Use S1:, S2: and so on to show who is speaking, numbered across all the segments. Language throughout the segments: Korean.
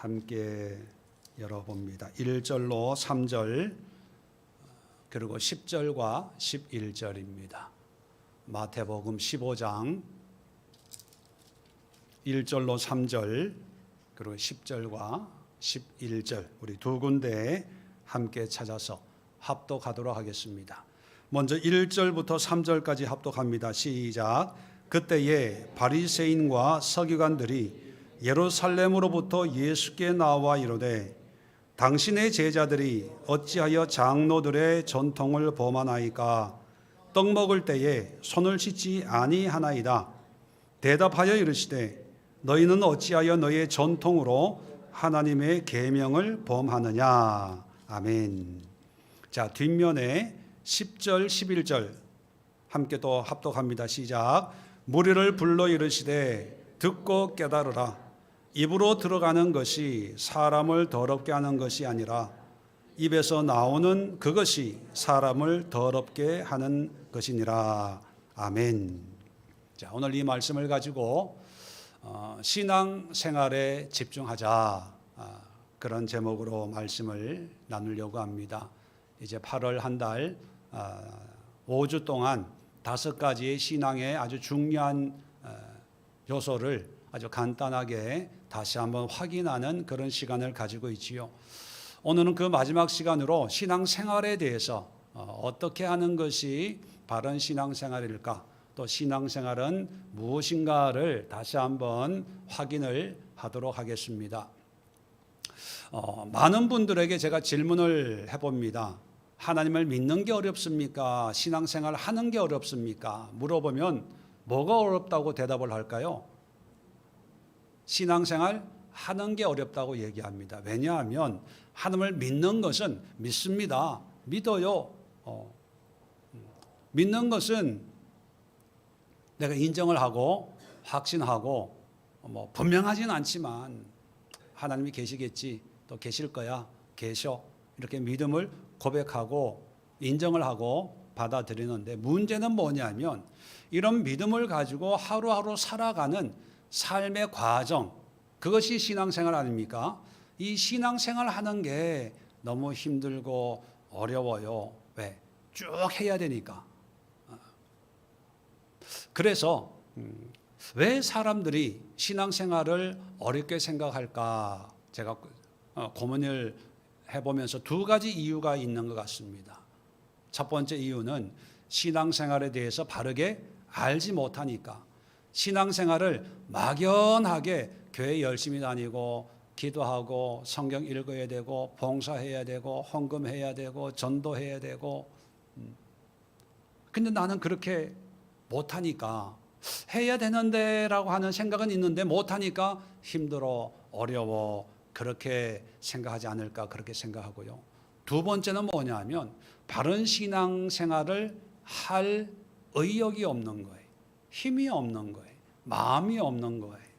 S1: 함께 열어봅니다. 1절로 3절 그리고 10절과 11절입니다. 마태복음 15장 1절로 3절 그리고 10절과 11절 우리 두 군데 함께 찾아서 합독하도록 하겠습니다. 먼저 1절부터 3절까지 합독합니다. 시작. 그때에 바리새인과 서기관들이 예루살렘으로부터 예수께 나와 이르되 당신의 제자들이 어찌하여 장로들의 전통을 범하나이까? 떡 먹을 때에 손을 씻지 아니하나이다. 대답하여 이르시되 너희는 어찌하여 너희의 전통으로 하나님의 계명을 범하느냐? 아멘. 자, 뒷면에 10절 11절 함께 또 합독합니다. 시작. 무리를 불러 이르시되 듣고 깨달으라. 입으로 들어가는 것이 사람을 더럽게 하는 것이 아니라 입에서 나오는 그것이 사람을 더럽게 하는 것이니라. 아멘. 자, 오늘 이 말씀을 가지고 신앙생활에 집중하자, 그런 제목으로 말씀을 나누려고 합니다. 이제 8월 한 달 5주 동안 5가지의 신앙의 아주 중요한 요소를 아주 간단하게 다시 한번 확인하는 그런 시간을 가지고 있지요. 오늘은 그 마지막 시간으로 신앙생활에 대해서 어떻게 하는 것이 바른 신앙생활일까, 또 신앙생활은 무엇인가를 다시 한번 확인을 하도록 하겠습니다. 많은 분들에게 제가 질문을 해봅니다. 하나님을 믿는 게 어렵습니까? 신앙생활 하는 게 어렵습니까? 물어보면 뭐가 어렵다고 대답을 할까요? 신앙생활 하는 게 어렵다고 얘기합니다. 왜냐하면 하나님을 믿는 것은 믿습니다. 믿어요. 믿는 것은 내가 인정을 하고 확신하고 분명하진 않지만 하나님이 계시겠지, 또 계실 거야, 계셔, 이렇게 믿음을 고백하고 인정을 하고 받아들이는데, 문제는 뭐냐면 이런 믿음을 가지고 하루하루 살아가는 삶의 과정, 그것이 신앙생활 아닙니까? 이 신앙생활 하는 게 너무 힘들고 어려워요. 왜? 쭉 해야 되니까. 그래서 왜 사람들이 신앙생활을 어렵게 생각할까? 제가 고민을 해보면서 2가지 이유가 있는 것 같습니다. 첫 번째 이유는 신앙생활에 대해서 바르게 알지 못하니까. 신앙생활을 막연하게 교회 열심히 다니고 기도하고 성경 읽어야 되고 봉사해야 되고 헌금해야 되고 전도해야 되고, 근데 나는 그렇게 못하니까, 해야 되는데 라고 하는 생각은 있는데 못하니까 힘들어, 어려워, 그렇게 생각하지 않을까, 그렇게 생각하고요. 두 번째는 뭐냐면 바른 신앙생활을 할 의욕이 없는 거예요. 힘이 없는 거예요. 마음이 없는 거예요.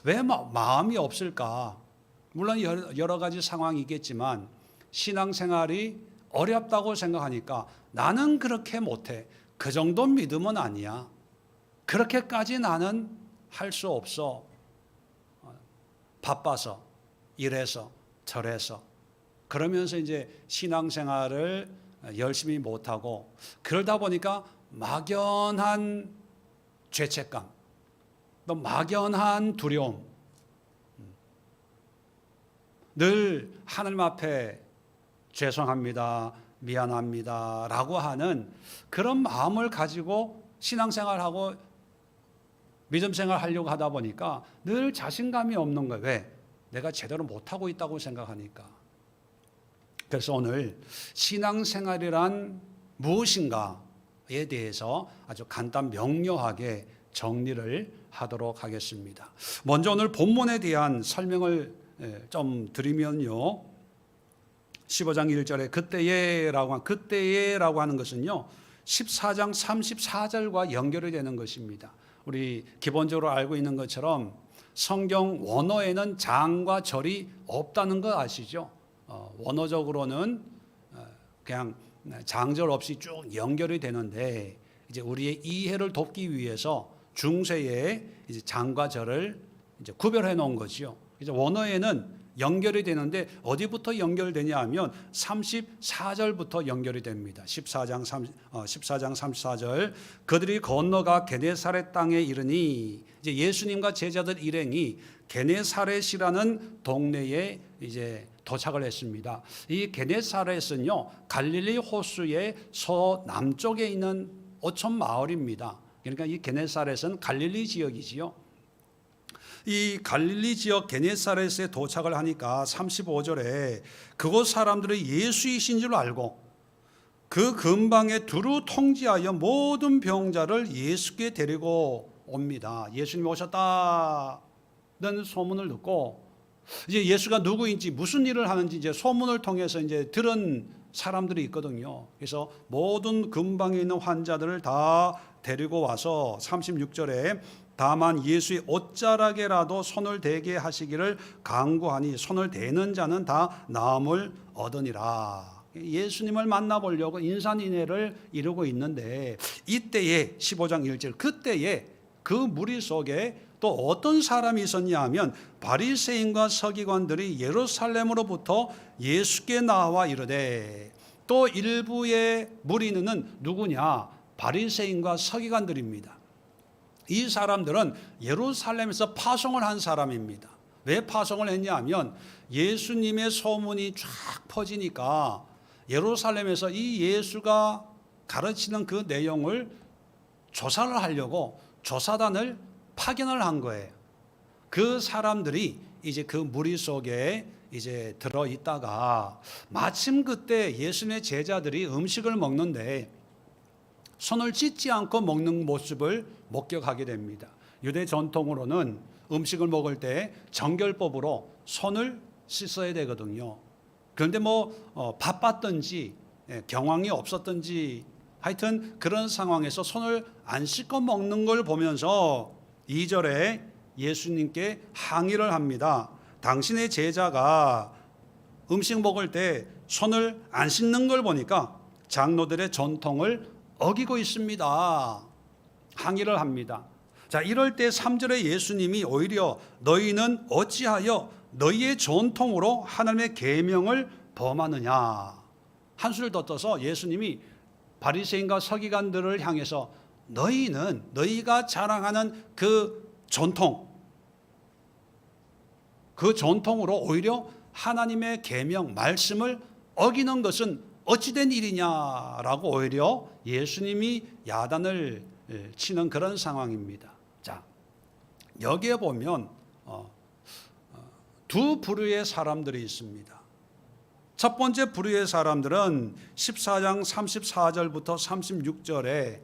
S1: 왜 마음이 없을까? 물론 여러 가지 상황이 있겠지만 신앙생활이 어렵다고 생각하니까 나는 그렇게 못해, 그 정도 믿음은 아니야, 그렇게까지 나는 할 수 없어, 바빠서 이래서 저래서, 그러면서 이제 신앙생활을 열심히 못하고, 그러다 보니까 막연한 죄책감, 또 막연한 두려움, 늘 하나님 앞에 죄송합니다, 미안합니다 라고 하는 그런 마음을 가지고 신앙생활하고 믿음생활 하려고 하다 보니까 늘 자신감이 없는 거예요. 왜? 내가 제대로 못하고 있다고 생각하니까. 그래서 오늘 신앙생활이란 무엇인가에 대해서 아주 간단 명료하게 정리를 하도록 하겠습니다. 먼저 오늘 본문에 대한 설명을 좀 드리면요, 15장 1절에 그때에라고 하는 것은요 14장 34절과 연결이 되는 것입니다. 우리 기본적으로 알고 있는 것처럼 성경 원어에는 장과 절이 없다는 거 아시죠? 원어적으로는 그냥 장절 없이 쭉 연결이 되는데, 이제 우리의 이해를 돕기 위해서 중세에 이제 장과 절을 이제 구별해 놓은 거죠. 그래서 원어에는 연결이 되는데 어디부터 연결되냐 하면 34절부터 연결이 됩니다. 14장 34절 그들이 건너가 게네사렛 땅에 이르니 이제 예수님과 제자들 일행이 게네사렛이라는 동네에 이제 도착을 했습니다. 이 게네사렛은요 갈릴리 호수의 서남쪽에 있는 어촌 마을입니다. 그러니까 이 게네사렛은 갈릴리 지역이지요. 이 갈릴리 지역 게네사렛에 도착을 하니까 35절에 그곳 사람들이 예수이신 줄 알고 그 근방에 두루 통지하여 모든 병자를 예수께 데리고 옵니다. 예수님이 오셨다는 소문을 듣고 이제 예수가 누구인지 무슨 일을 하는지 이제 소문을 통해서 이제 들은 사람들이 있거든요. 그래서 모든 근방에 있는 환자들을 다 데리고 와서 36절에 다만 예수의 옷자락에라도 손을 대게 하시기를 간구하니 손을 대는 자는 다 나음을 얻으니라. 예수님을 만나보려고 인산인해를 이루고 있는데 이때에 15장 1절 그때에 그 무리 속에 또 어떤 사람이 있었냐 하면 바리새인과 서기관들이 예루살렘으로부터 예수께 나와 이르되 또 일부의 무리는 누구냐? 바리새인과 서기관들입니다. 이 사람들은 예루살렘에서 파송을 한 사람입니다. 왜 파송을 했냐 하면 예수님의 소문이 쫙 퍼지니까 예루살렘에서 이 예수가 가르치는 그 내용을 조사를 하려고 조사단을 파견을 한 거예요. 그 사람들이 이제 그 무리 속에 이제 들어 있다가 마침 그때 예수님의 제자들이 음식을 먹는데 손을 씻지 않고 먹는 모습을 목격하게 됩니다. 유대 전통으로는 음식을 먹을 때 정결법으로 손을 씻어야 되거든요. 그런데 바빴든지 경황이 없었든지 하여튼 그런 상황에서 손을 안 씻고 먹는 걸 보면서 2절에 예수님께 항의를 합니다. 당신의 제자가 음식 먹을 때 손을 안 씻는 걸 보니까 장로들의 전통을 어기고 있습니다. 항의를 합니다. 자, 이럴 때 3절에 예수님이 오히려 너희는 어찌하여 너희의 전통으로 하나님의 계명을 범하느냐. 한수를 더 떠서 예수님이 바리새인과 서기관들을 향해서 너희는 너희가 자랑하는 그 전통, 그 전통으로 오히려 하나님의 계명, 말씀을 어기는 것은 어찌된 일이냐라고 오히려 예수님이 야단을 치는 그런 상황입니다. 자, 여기에 보면 두 부류의 사람들이 있습니다. 첫 번째 부류의 사람들은 14장 34절부터 36절에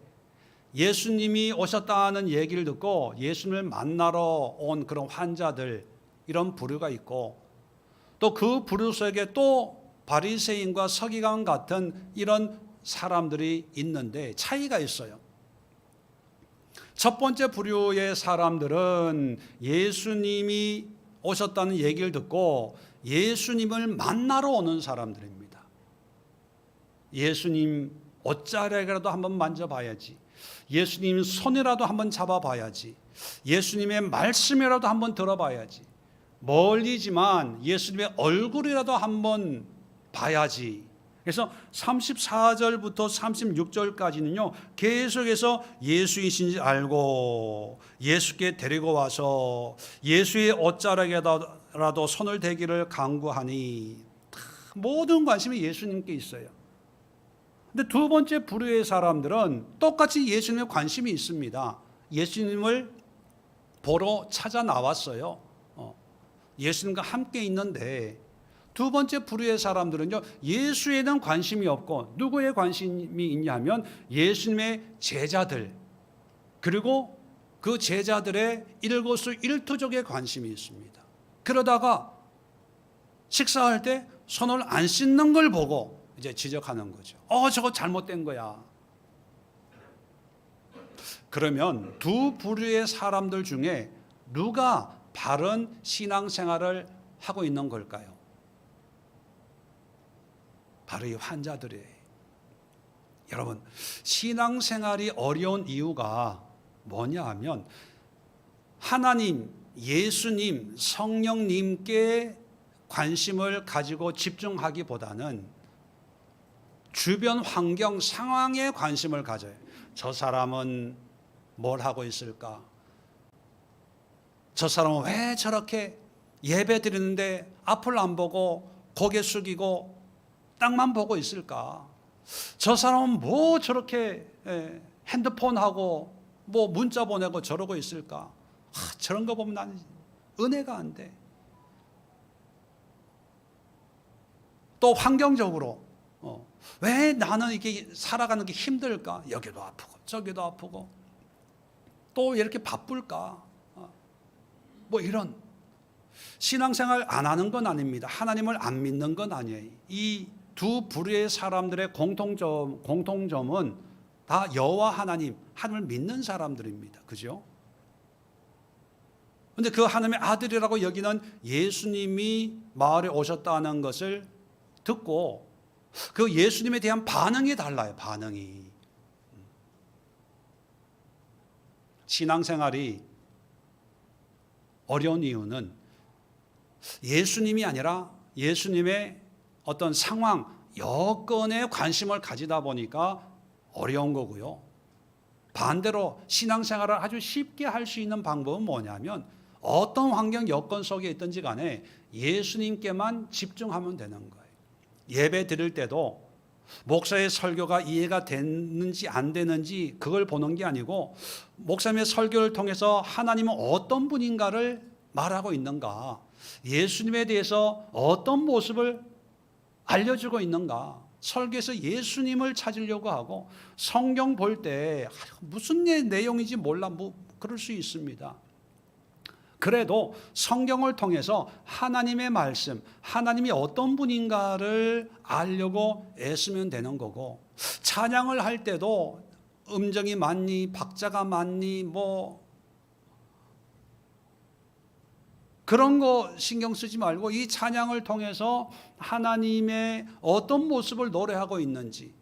S1: 예수님이 오셨다는 얘기를 듣고 예수님을 만나러 온 그런 환자들, 이런 부류가 있고 또 그 부류 속에 또 바리새인과 서기관 같은 이런 사람들이 있는데 차이가 있어요. 첫 번째 부류의 사람들은 예수님이 오셨다는 얘기를 듣고 예수님을 만나러 오는 사람들입니다. 예수님 옷자락이라도 한번 만져봐야지, 예수님 손이라도 한번 잡아봐야지, 예수님의 말씀이라도 한번 들어봐야지, 멀리지만 예수님의 얼굴이라도 한번 봐야지. 그래서 34절부터 36절까지는요 계속해서 예수이신지 알고 예수께 데리고 와서 예수의 옷자락에라도 손을 대기를 간구하니 모든 관심이 예수님께 있어요. 근데 두 번째 부류의 사람들은 똑같이 예수님에 관심이 있습니다. 예수님을 보러 찾아 나왔어요. 예수님과 함께 있는데 두 번째 부류의 사람들은요 예수에는 관심이 없고 누구에 관심이 있냐면 예수님의 제자들 그리고 그 제자들의 일거수 일투족에 관심이 있습니다. 그러다가 식사할 때 손을 안 씻는 걸 보고 이제 지적하는 거죠. 저거 잘못된 거야. 그러면 두 부류의 사람들 중에 누가 바른 신앙생활을 하고 있는 걸까요? 바로 이 환자들이에요. 여러분, 신앙생활이 어려운 이유가 뭐냐 하면 하나님, 예수님, 성령님께 관심을 가지고 집중하기보다는 주변 환경, 상황에 관심을 가져요. 저 사람은 뭘 하고 있을까? 저 사람은 왜 저렇게 예배 드리는데 앞을 안 보고 고개 숙이고 땅만 보고 있을까? 저 사람은 뭐 저렇게 핸드폰하고 뭐 문자 보내고 저러고 있을까? 저런 거 보면 나는 은혜가 안 돼. 또 환경적으로 왜 나는 이렇게 살아가는 게 힘들까? 여기도 아프고 저기도 아프고 또 이렇게 바쁠까? 뭐 이런 신앙생활 안 하는 건 아닙니다. 하나님을 안 믿는 건 아니에요. 이 두 부류의 사람들의 공통점은 다 여호와 하나님을 믿는 사람들입니다. 그죠? 그런데 그 하나님의 아들이라고 여기는 예수님이 마을에 오셨다는 것을 듣고 그 예수님에 대한 반응이 달라요. 반응이. 신앙생활이 어려운 이유는 예수님이 아니라 예수님의 어떤 상황, 여건에 관심을 가지다 보니까 어려운 거고요. 반대로 신앙생활을 아주 쉽게 할 수 있는 방법은 뭐냐면 어떤 환경, 여건 속에 있든지 간에 예수님께만 집중하면 되는 거예요. 예배 드릴 때도 목사의 설교가 이해가 됐는지 안 되는지 그걸 보는 게 아니고 목사님의 설교를 통해서 하나님은 어떤 분인가를 말하고 있는가, 예수님에 대해서 어떤 모습을 알려주고 있는가, 설교에서 예수님을 찾으려고 하고 성경 볼 때 무슨 내용인지 몰라 뭐 그럴 수 있습니다. 그래도 성경을 통해서 하나님의 말씀, 하나님이 어떤 분인가를 알려고 애쓰면 되는 거고, 찬양을 할 때도 음정이 맞니, 박자가 맞니, 뭐 그런 거 신경 쓰지 말고 이 찬양을 통해서 하나님의 어떤 모습을 노래하고 있는지,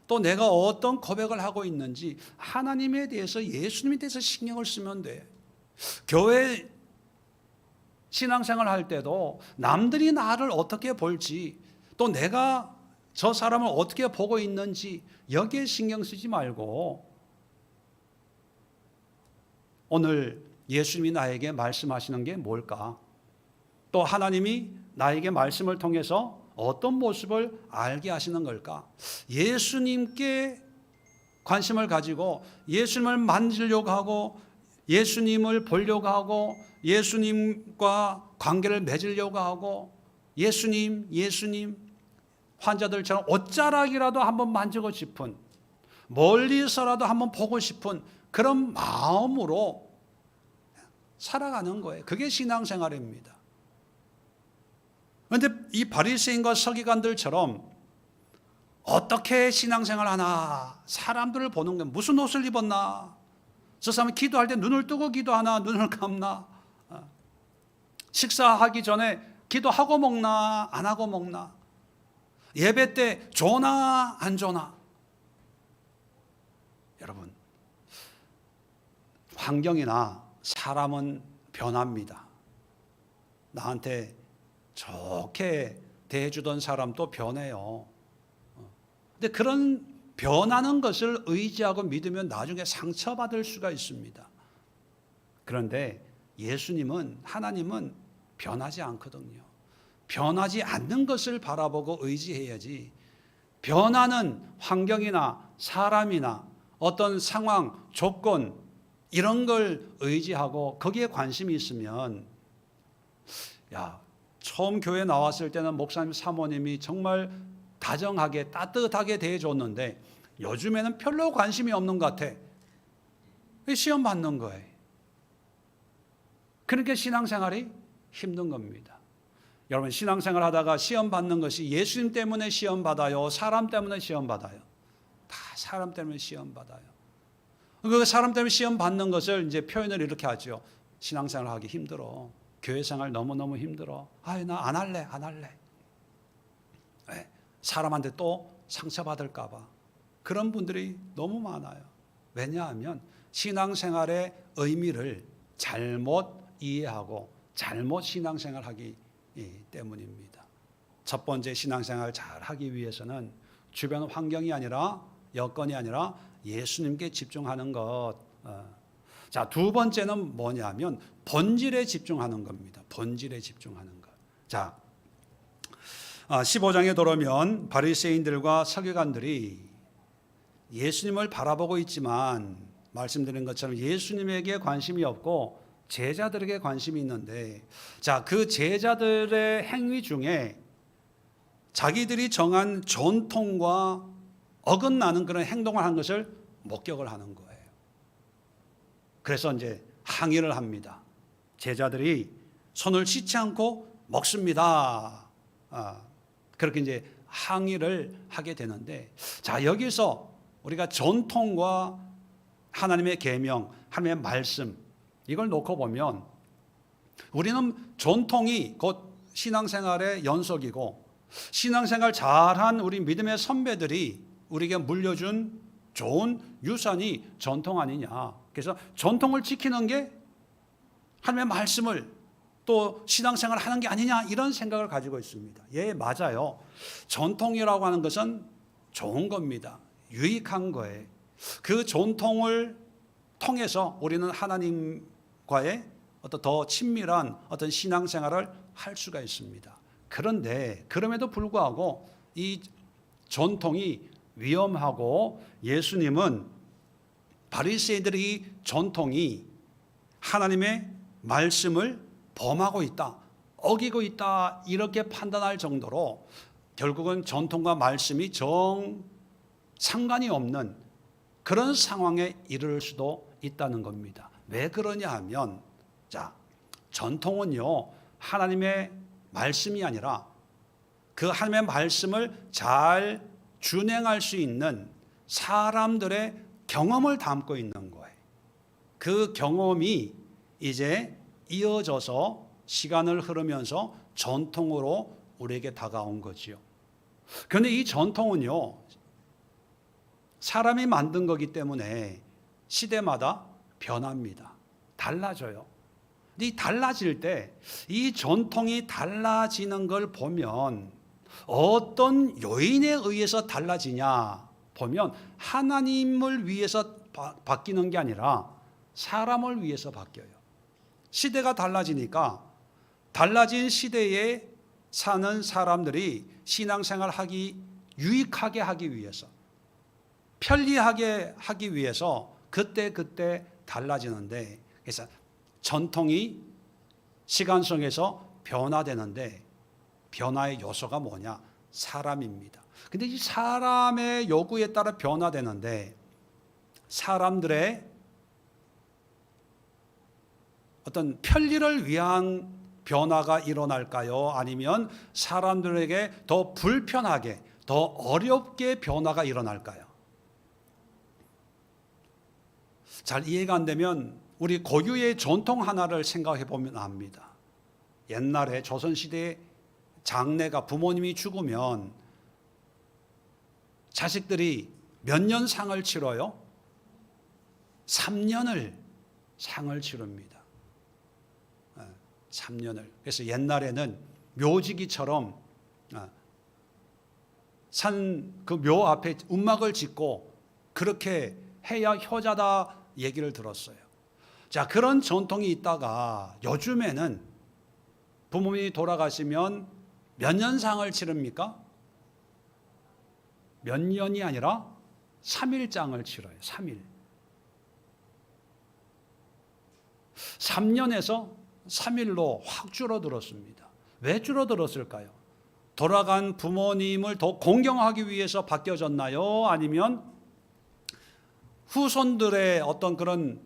S1: 또 내가 어떤 고백을 하고 있는지 하나님에 대해서, 예수님에 대해서 신경을 쓰면 돼. 교회 신앙생활 할 때도 남들이 나를 어떻게 볼지, 또 내가 저 사람을 어떻게 보고 있는지 여기에 신경 쓰지 말고 오늘 예수님이 나에게 말씀하시는 게 뭘까? 또 하나님이 나에게 말씀을 통해서 어떤 모습을 알게 하시는 걸까? 예수님께 관심을 가지고 예수님을 만지려고 하고 예수님을 보려고 하고 예수님과 관계를 맺으려고 하고 예수님 환자들처럼 옷자락이라도 한번 만지고 싶은, 멀리서라도 한번 보고 싶은 그런 마음으로 살아가는 거예요. 그게 신앙생활입니다. 그런데 이 바리새인과 서기관들처럼 어떻게 신앙생활 하나, 사람들을 보는 게 무슨 옷을 입었나, 저 사람은 기도할 때 눈을 뜨고 기도하나 눈을 감나, 식사하기 전에 기도하고 먹나 안 하고 먹나, 예배 때 조나 안 조나. 여러분, 환경이나 사람은 변합니다. 나한테 좋게 대해주던 사람도 변해요. 근데 그런 변하는 것을 의지하고 믿으면 나중에 상처받을 수가 있습니다. 그런데 예수님은, 하나님은 변하지 않거든요. 변하지 않는 것을 바라보고 의지해야지, 변하는 환경이나 사람이나 어떤 상황, 조건 이런 걸 의지하고 거기에 관심이 있으면, 처음 교회 나왔을 때는 목사님, 사모님이 정말 다정하게 따뜻하게 대해줬는데 요즘에는 별로 관심이 없는 것 같아. 시험 받는 거예요. 그러니까 신앙생활이 힘든 겁니다. 여러분, 신앙생활 하다가 시험 받는 것이 예수님 때문에 시험 받아요, 사람 때문에 시험 받아요? 다 사람 때문에 시험 받아요. 그 사람 때문에 시험 받는 것을 이제 표현을 이렇게 하죠. 신앙생활 하기 힘들어, 교회 생활 너무너무 힘들어, 나 안 할래. 왜? 사람한테 또 상처받을까 봐. 그런 분들이 너무 많아요. 왜냐하면 신앙생활의 의미를 잘못 이해하고 잘못 신앙생활하기 때문입니다. 첫 번째, 신앙생활 잘 하기 위해서는 주변 환경이 아니라, 여건이 아니라 예수님께 집중하는 것. 자, 두 번째는 뭐냐면 본질에 집중하는 겁니다. 본질에 집중하는 것. 자, 15장에 들어오면 바리새인들과 서기관들이 예수님을 바라보고 있지만 말씀드린 것처럼 예수님에게 관심이 없고 제자들에게 관심이 있는데, 자, 그 제자들의 행위 중에 자기들이 정한 전통과 어긋나는 그런 행동을 한 것을 목격을 하는 거예요. 그래서 이제 항의를 합니다. 제자들이 손을 씻지 않고 먹습니다. 그렇게 이제 항의를 하게 되는데, 자, 여기서 우리가 전통과 하나님의 계명, 하나님의 말씀, 이걸 놓고 보면 우리는 전통이 곧 신앙생활의 연속이고, 신앙생활 잘한 우리 믿음의 선배들이 우리에게 물려준 좋은 유산이 전통 아니냐. 그래서 전통을 지키는 게 하나님의 말씀을 또 신앙생활 하는 게 아니냐, 이런 생각을 가지고 있습니다. 예, 맞아요. 전통이라고 하는 것은 좋은 겁니다. 유익한 거예요. 그 전통을 통해서 우리는 하나님과의 어떤 더 친밀한 어떤 신앙생활을 할 수가 있습니다. 그런데 그럼에도 불구하고 이 전통이 위험하고, 예수님은 바리새인들의 전통이 하나님의 말씀을 범하고 있다, 어기고 있다, 이렇게 판단할 정도로 결국은 전통과 말씀이 상관이 없는 그런 상황에 이를 수도 있다는 겁니다. 왜 그러냐 하면, 자, 전통은요, 하나님의 말씀이 아니라 그 하나님의 말씀을 잘 준행할 수 있는 사람들의 경험을 담고 있는 거예요. 그 경험이 이제 이어져서 시간을 흐르면서 전통으로 우리에게 다가온 거지요. 그런데 이 전통은요, 사람이 만든 거기 때문에 시대마다 변합니다. 달라져요. 이 달라질 때 이 전통이 달라지는 걸 보면 어떤 요인에 의해서 달라지냐 보면 하나님을 위해서 바뀌는 게 아니라 사람을 위해서 바뀌어요. 시대가 달라지니까 달라진 시대에 사는 사람들이 신앙생활하기 유익하게 하기 위해서, 편리하게 하기 위해서 그때 달라지는데, 그래서 전통이 시간 속에서 변화되는데 변화의 요소가 뭐냐? 사람입니다. 근데 이 사람의 요구에 따라 변화되는데, 사람들의 어떤 편리를 위한 변화가 일어날까요? 아니면 사람들에게 더 불편하게, 더 어렵게 변화가 일어날까요? 잘 이해가 안 되면 우리 고유의 전통 하나를 생각해 보면 압니다. 옛날에 조선시대에 장래가, 부모님이 죽으면 자식들이 몇 년 상을 치러요? 3년을 상을 치릅니다. 3년을. 그래서 옛날에는 묘지기처럼 산 그 묘 앞에 움막을 짓고 그렇게 해야 효자다 얘기를 들었어요. 자, 그런 전통이 있다가 요즘에는 부모님이 돌아가시면 몇 년 상을 치릅니까? 몇 년이 아니라 3일장을 치러요. 3일. 3년에서 3일로 확 줄어들었습니다. 왜 줄어들었을까요? 돌아간 부모님을 더 공경하기 위해서 바뀌어졌나요? 아니면 후손들의 어떤 그런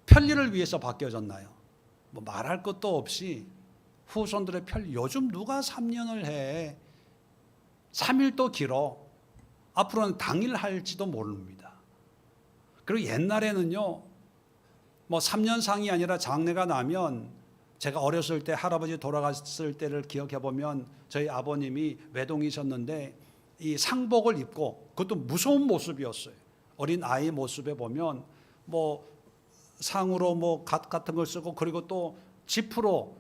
S1: 편리를 위해서 바뀌어졌나요? 뭐 말할 것도 없이 후손들의 편리, 요즘 누가 3년을 해? 3일도 길어. 앞으로는 당일 할지도 모릅니다. 그리고 옛날에는요, 뭐 3년상이 아니라 장례가 나면, 제가 어렸을 때 할아버지 돌아갔을 때를 기억해 보면 저희 아버님이 외동이셨는데 이 상복을 입고, 그것도 무서운 모습이었어요. 어린 아이 모습에 보면 뭐 상으로 뭐 갓 같은 걸 쓰고, 그리고 또 지프로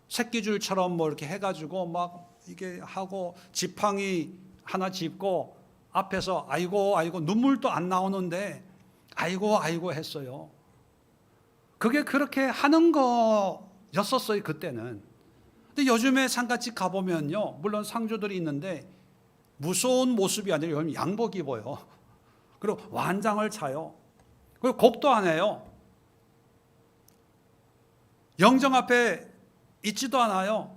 S1: 새끼줄처럼 뭐 이렇게 해가지고 막 이게 하고 지팡이 하나 짚고 앞에서 아이고 아이고 눈물도 안 나오는데 아이고 아이고 했어요. 그게 그렇게 하는 거였었어요 그때는. 근데 요즘에 상가집 가보면요, 물론 상주들이 있는데 무서운 모습이 아니라 요즘 양복 입어요. 그리고 완장을 차요. 그리고 곡도 안 해요. 영정 앞에 있지도 않아요.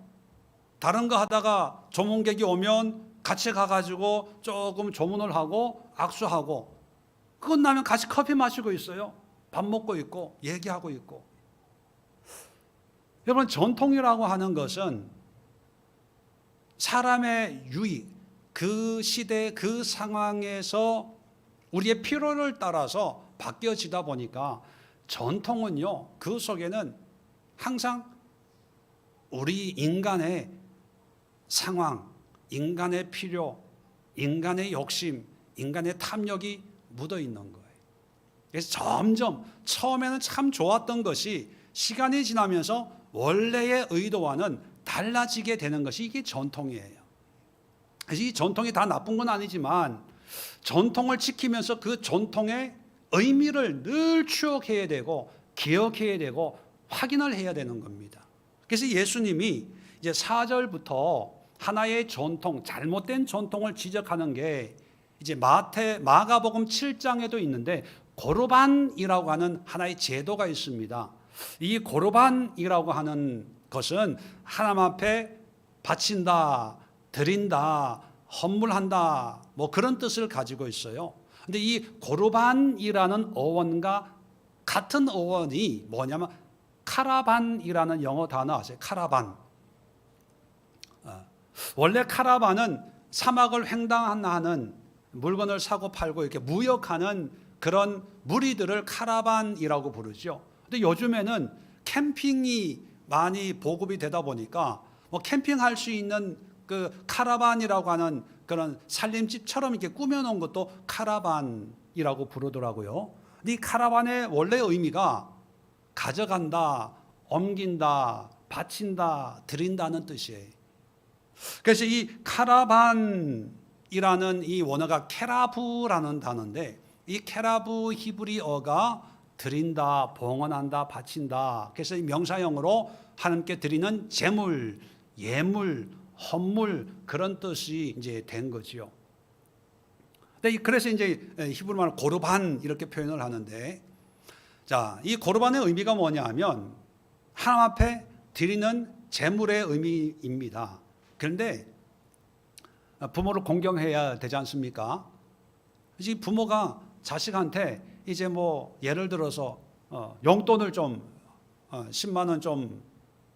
S1: 다른 거 하다가 조문객이 오면 같이 가가지고 조금 조문을 하고 악수하고, 끝나면 같이 커피 마시고 있어요. 밥 먹고 있고 얘기하고 있고. 여러분, 전통이라고 하는 것은 사람의 유익, 그 시대 그 상황에서 우리의 필요를 따라서 바뀌어지다 보니까 전통은요, 그 속에는 항상 우리 인간의 상황, 인간의 필요, 인간의 욕심, 인간의 탐욕이 묻어 있는 거예요. 그래서 점점 처음에는 참 좋았던 것이 시간이 지나면서 원래의 의도와는 달라지게 되는 것이 이게 전통이에요. 그래서 이 전통이 다 나쁜 건 아니지만 전통을 지키면서 그 전통의 의미를 늘 추억해야 되고 기억해야 되고 확인을 해야 되는 겁니다. 그래서 예수님이 이제 4절부터 하나의 전통, 잘못된 전통을 지적하는 게 이제 마가복음 7장에도 있는데 고르반이라고 하는 하나의 제도가 있습니다. 이 고르반이라고 하는 것은 하나님 앞에 바친다, 드린다, 헌물한다, 뭐 그런 뜻을 가지고 있어요. 근데 이 고르반이라는 어원과 같은 어원이 뭐냐면 카라반이라는 영어 단어 아세요? 카라반. 원래 카라반은 사막을 횡단하는 물건을 사고 팔고 이렇게 무역하는 그런 무리들을 카라반이라고 부르죠. 근데 요즘에는 캠핑이 많이 보급이 되다 보니까 뭐 캠핑할 수 있는 그 카라반이라고 하는 그런 살림집처럼 이렇게 꾸며놓은 것도 카라반이라고 부르더라고요. 근데 이 카라반의 원래 의미가 가져간다, 옮긴다, 바친다, 드린다는 뜻이에요. 그래서 이 카라반이라는 이 원어가 케라브라는 단어인데, 이 케라브 히브리어가 드린다, 봉헌한다, 바친다. 그래서 이 명사형으로 하나님께 드리는 제물, 예물, 헌물 그런 뜻이 이제 된 거지요. 그래서 이제 히브리말로 고르반 이렇게 표현을 하는데, 자, 이 고르반의 의미가 뭐냐하면 하나님 앞에 드리는 제물의 의미입니다. 그런데 부모를 공경해야 되지 않습니까? 이 부모가 자식한테 이제 뭐 예를 들어서 용돈을 좀 10만 원 좀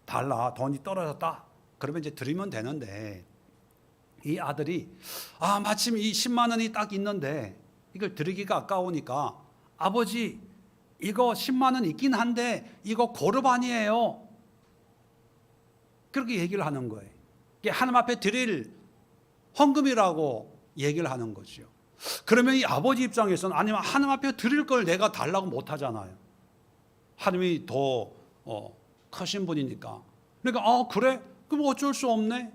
S1: 달라, 돈이 떨어졌다, 그러면 이제 드리면 되는데, 이 아들이 마침 이 10만 원이 딱 있는데 이걸 드리기가 아까우니까 아버지 이거 10만 원 있긴 한데 이거 고르반이에요, 그렇게 얘기를 하는 거예요. 이게 하나님 앞에 드릴 헌금이라고 얘기를 하는 거죠. 그러면 이 아버지 입장에서는, 아니면 하나님 앞에 드릴 걸 내가 달라고 못 하잖아요. 하나님이 더 크신 분이니까. 그러니까 그래? 그럼 어쩔 수 없네?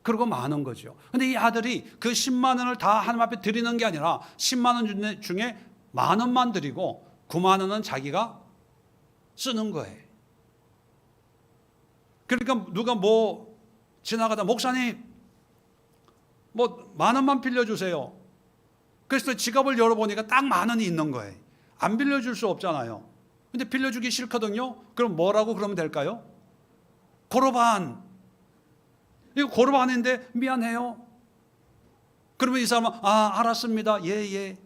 S1: 그러고 마는 거죠. 근데 이 아들이 그 10만 원을 다 하나님 앞에 드리는 게 아니라 10만 원 중에 만 원만 드리고 9만 원은 자기가 쓰는 거예요. 그러니까 누가 뭐 지나가다 목사님 뭐 만 원만 빌려주세요. 그래서 지갑을 열어보니까 딱 만 원이 있는 거예요. 안 빌려줄 수 없잖아요. 근데 빌려주기 싫거든요. 그럼 뭐라고 그러면 될까요? 고르반. 이거 고르반인데 미안해요. 그러면 이 사람은 알았습니다. 예.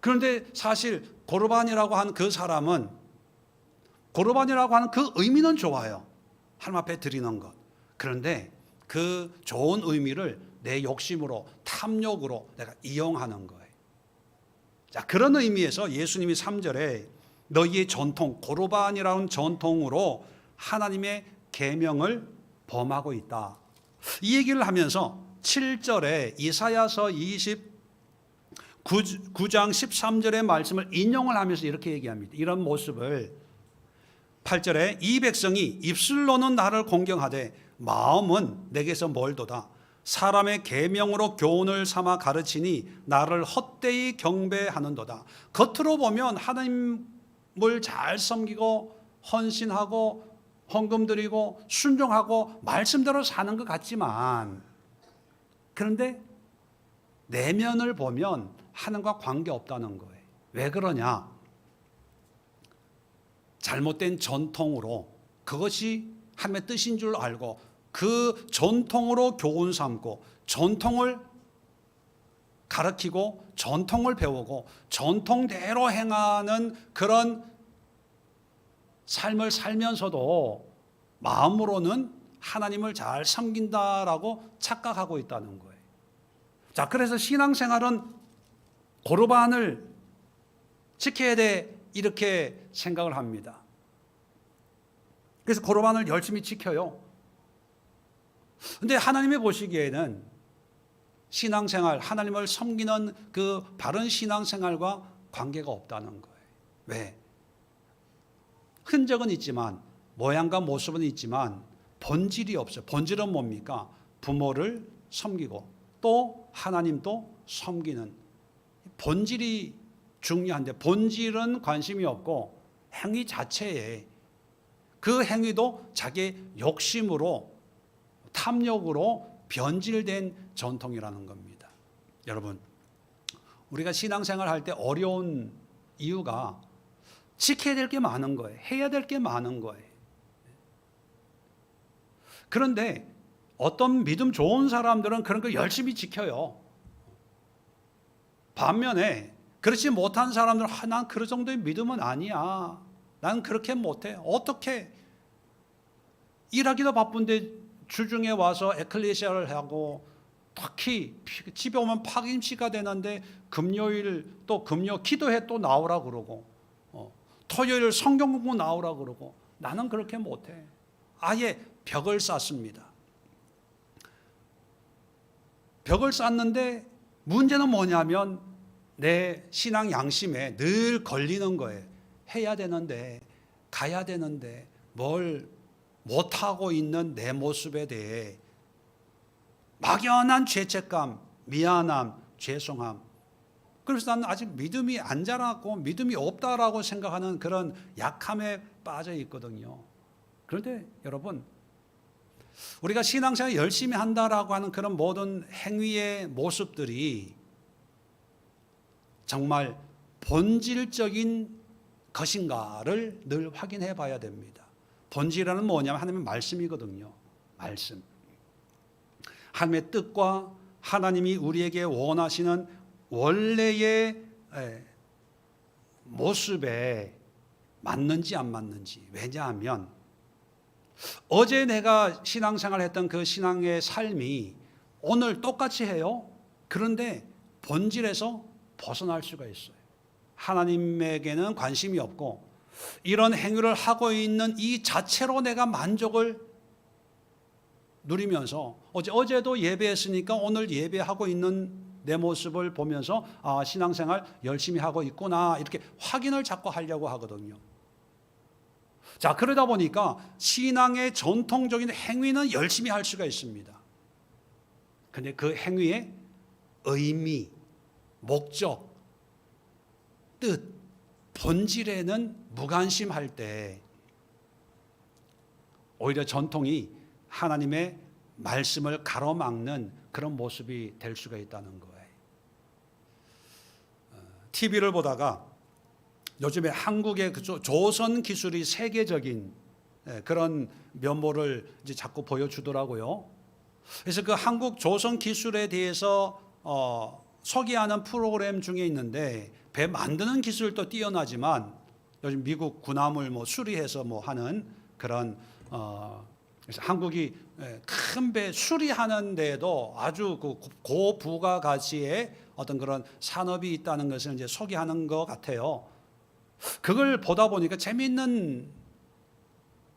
S1: 그런데 사실 고르반이라고 하는 그 사람은, 고르반이라고 하는 그 의미는 좋아요. 하나님 앞에 드리는 것. 그런데 그 좋은 의미를 내 욕심으로, 탐욕으로 내가 이용하는 거예요. 자, 그런 의미에서 예수님이 3절에 너희의 전통, 고르반이라는 전통으로 하나님의 계명을 범하고 있다, 이 얘기를 하면서 7절에 이사야서 29장 13절의 말씀을 인용을 하면서 이렇게 얘기합니다. 이런 모습을 8절에 이 백성이 입술로는 나를 공경하되 마음은 내게서 멀도다. 사람의 계명으로 교훈을 삼아 가르치니 나를 헛되이 경배하는도다. 겉으로 보면 하나님을 잘 섬기고 헌신하고 헌금 드리고 순종하고 말씀대로 사는 것 같지만, 그런데 내면을 보면 하나님과 관계없다는 거예요. 왜 그러냐? 잘못된 전통으로, 그것이 하나님의 뜻인 줄 알고 그 전통으로 교훈 삼고 전통을 가르치고 전통을 배우고 전통대로 행하는 그런 삶을 살면서도 마음으로는 하나님을 잘 섬긴다라고 착각하고 있다는 거예요. 자, 그래서 신앙생활은 고르반을 지켜야 돼, 이렇게 생각을 합니다. 그래서 고르반을 열심히 지켜요. 근데 하나님이 보시기에는 신앙생활, 하나님을 섬기는 그 바른 신앙생활과 관계가 없다는 거예요. 왜? 흔적은 있지만, 모양과 모습은 있지만 본질이 없어요. 본질은 뭡니까? 부모를 섬기고 또 하나님도 섬기는 본질이 중요한데, 본질은 관심이 없고 행위 자체에, 그 행위도 자기 욕심으로, 탐욕으로 변질된 전통이라는 겁니다. 여러분, 우리가 신앙생활 할 때 어려운 이유가 지켜야 될 게 많은 거예요. 해야 될 게 많은 거예요. 그런데 어떤 믿음 좋은 사람들은 그런 거 열심히 지켜요. 반면에 그렇지 못한 사람들은 난 그 정도의 믿음은 아니야, 난 그렇게 못해, 어떻게 일하기도 바쁜데 주중에 와서 에클레시아를 하고, 특히 집에 오면 파김치가 되는데 금요일 또 금요 기도회 또 나오라 그러고, 토요일 성경 공부 나오라 그러고, 나는 그렇게 못해. 아예 벽을 쌓습니다. 벽을 쌓는데 문제는 뭐냐면 내 신앙 양심에 늘 걸리는 거예요. 해야 되는데, 가야 되는데 뭘 못하고 있는 내 모습에 대해 막연한 죄책감, 미안함, 죄송함. 그래서 나는 아직 믿음이 안 자랐고 믿음이 없다라고 생각하는 그런 약함에 빠져 있거든요. 그런데 여러분, 우리가 신앙생활 열심히 한다라고 하는 그런 모든 행위의 모습들이 정말 본질적인 것인가를 늘 확인해 봐야 됩니다. 본질은 뭐냐면 하나님의 말씀이거든요. 말씀. 하나님의 뜻과 하나님이 우리에게 원하시는 원래의 모습에 맞는지 안 맞는지. 왜냐하면 어제 내가 신앙생활 했던 그 신앙의 삶이 오늘 똑같이 해요. 그런데 본질에서 벗어날 수가 있어요. 하나님에게는 관심이 없고 이런 행위를 하고 있는 이 자체로 내가 만족을 누리면서, 어제도 예배했으니까 오늘 예배하고 있는 내 모습을 보면서 신앙생활 열심히 하고 있구나, 이렇게 확인을 자꾸 하려고 하거든요. 자, 그러다 보니까 신앙의 전통적인 행위는 열심히 할 수가 있습니다. 근데 그 행위의 의미, 목적, 뜻, 본질에는 무관심할 때 오히려 전통이 하나님의 말씀을 가로막는 그런 모습이 될 수가 있다는 거예요. TV를 보다가 요즘에 한국의 조선 기술이 세계적인 그런 면모를 이제 자꾸 보여주더라고요. 그래서 그 한국 조선 기술에 대해서 소개하는 프로그램 중에 있는데, 배 만드는 기술도 뛰어나지만 요즘 미국 군함을 수리해서 하는 그런 그래서 한국이 큰 배 수리하는 데에도 아주 그 고부가 가치의 어떤 그런 산업이 있다는 것을 이제 소개하는 것 같아요. 그걸 보다 보니까 재미있는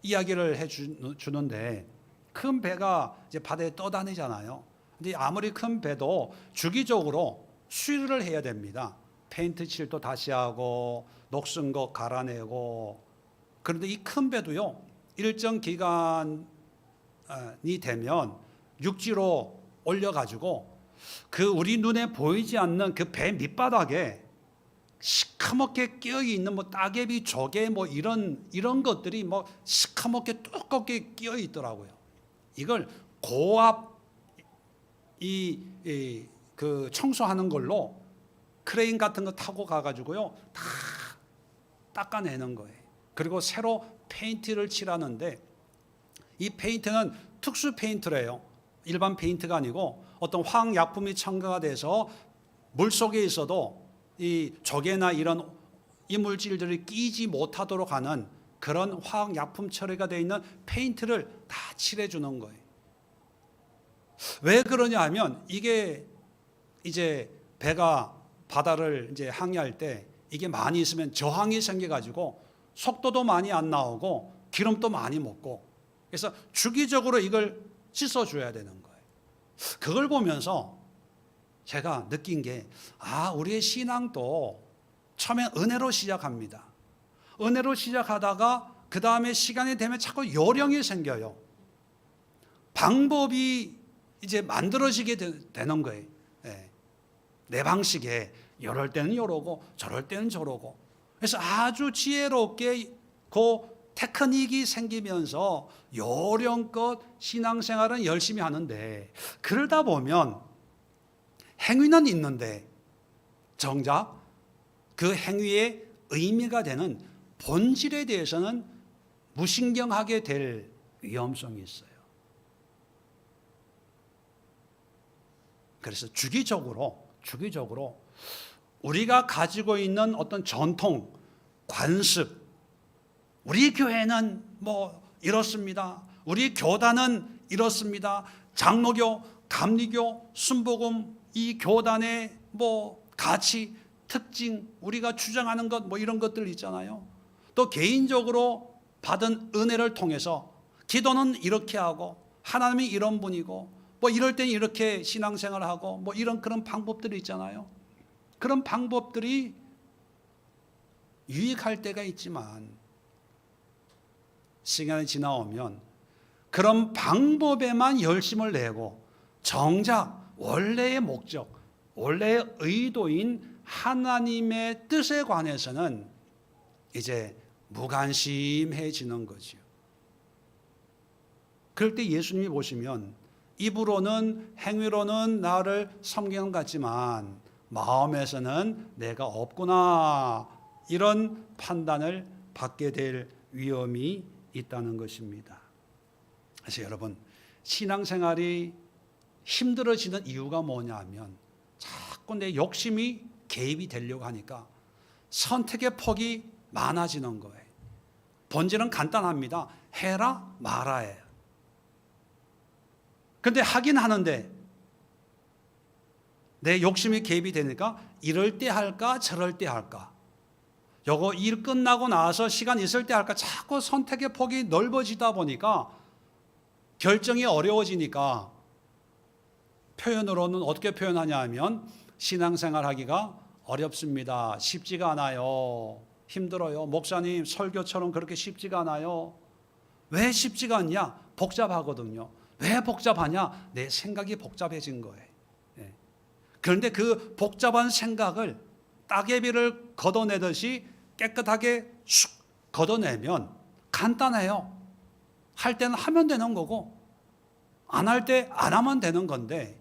S1: 이야기를 해주는데, 큰 배가 이제 바다에 떠다니잖아요. 근데 아무리 큰 배도 주기적으로 수리를 해야 됩니다. 페인트 칠도 다시 하고 녹슨 거 갈아내고, 그런데 이 큰 배도요, 일정 기간이 되면 육지로 올려가지고 그 우리 눈에 보이지 않는 그 배 밑바닥에 시커멓게 끼어 있는 뭐 따개비, 조개 뭐 이런 것들이 뭐 시커멓게 두껍게 끼어 있더라고요. 이걸 고압 그 청소하는 걸로 크레인 같은 거 타고 가가지고요 다 닦아내는 거예요. 그리고 새로 페인트를 칠하는데 이 페인트는 특수 페인트래요. 일반 페인트가 아니고 어떤 화학약품이 첨가가 돼서 물 속에 있어도 이 조개나 이런 이물질들이 끼지 못하도록 하는 그런 화학약품 처리가 되어 있는 페인트를 다 칠해 주는 거예요. 왜 그러냐 하면 이게 이제 배가 바다를 이제 항해할 때 이게 많이 있으면 저항이 생겨가지고 속도도 많이 안 나오고 기름도 많이 먹고, 그래서 주기적으로 이걸 씻어줘야 되는 거예요. 그걸 보면서 제가 느낀 게, 우리의 신앙도 처음에 은혜로 시작합니다. 은혜로 시작하다가 그 다음에 시간이 되면 자꾸 요령이 생겨요. 방법이 이제 만들어지게 되는 거예요. 내 방식에 이럴 때는 이러고 저럴 때는 저러고, 그래서 아주 지혜롭게 그 테크닉이 생기면서 요령껏 신앙생활은 열심히 하는데, 그러다 보면 행위는 있는데 정작 그 행위의 의미가 되는 본질에 대해서는 무신경하게 될 위험성이 있어요. 그래서 주기적으로 우리가 가지고 있는 어떤 전통, 관습, 우리 교회는 뭐 이렇습니다, 우리 교단은 이렇습니다, 장로교, 감리교, 순복음, 이 교단의 뭐 가치, 특징, 우리가 주장하는 것 뭐 이런 것들 있잖아요. 또 개인적으로 받은 은혜를 통해서 기도는 이렇게 하고 하나님이 이런 분이고 뭐 이럴 땐 이렇게 신앙생활을 하고 뭐 이런 그런 방법들이 있잖아요. 그런 방법들이 유익할 때가 있지만 시간이 지나오면 그런 방법에만 열심을 내고 정작 원래의 목적, 원래의 의도인 하나님의 뜻에 관해서는 이제 무관심해지는 거죠. 그럴 때 예수님이 보시면 입으로는, 행위로는 나를 섬기는 것 같지만 마음에서는 내가 없구나, 이런 판단을 받게 될 위험이 있다는 것입니다. 그래서 여러분, 신앙생활이 힘들어지는 이유가 뭐냐 하면 자꾸 내 욕심이 개입이 되려고 하니까 선택의 폭이 많아지는 거예요. 본질은 간단합니다. 해라 말아예요. 근데 하긴 하는데 내 욕심이 개입이 되니까 이럴 때 할까 저럴 때 할까, 요거 일 끝나고 나서 시간 있을 때 할까, 자꾸 선택의 폭이 넓어지다 보니까 결정이 어려워지니까 표현으로는 어떻게 표현하냐 하면 신앙생활 하기가 어렵습니다, 쉽지가 않아요, 힘들어요, 목사님 설교처럼 그렇게 쉽지가 않아요. 왜 쉽지가 않냐? 복잡하거든요. 왜 복잡하냐? 내 생각이 복잡해진 거예요. 그런데 그 복잡한 생각을 따개비를 걷어내듯이 깨끗하게 쑥 걷어내면 간단해요. 할 때는 하면 되는 거고 안 할 때 안 하면 되는 건데,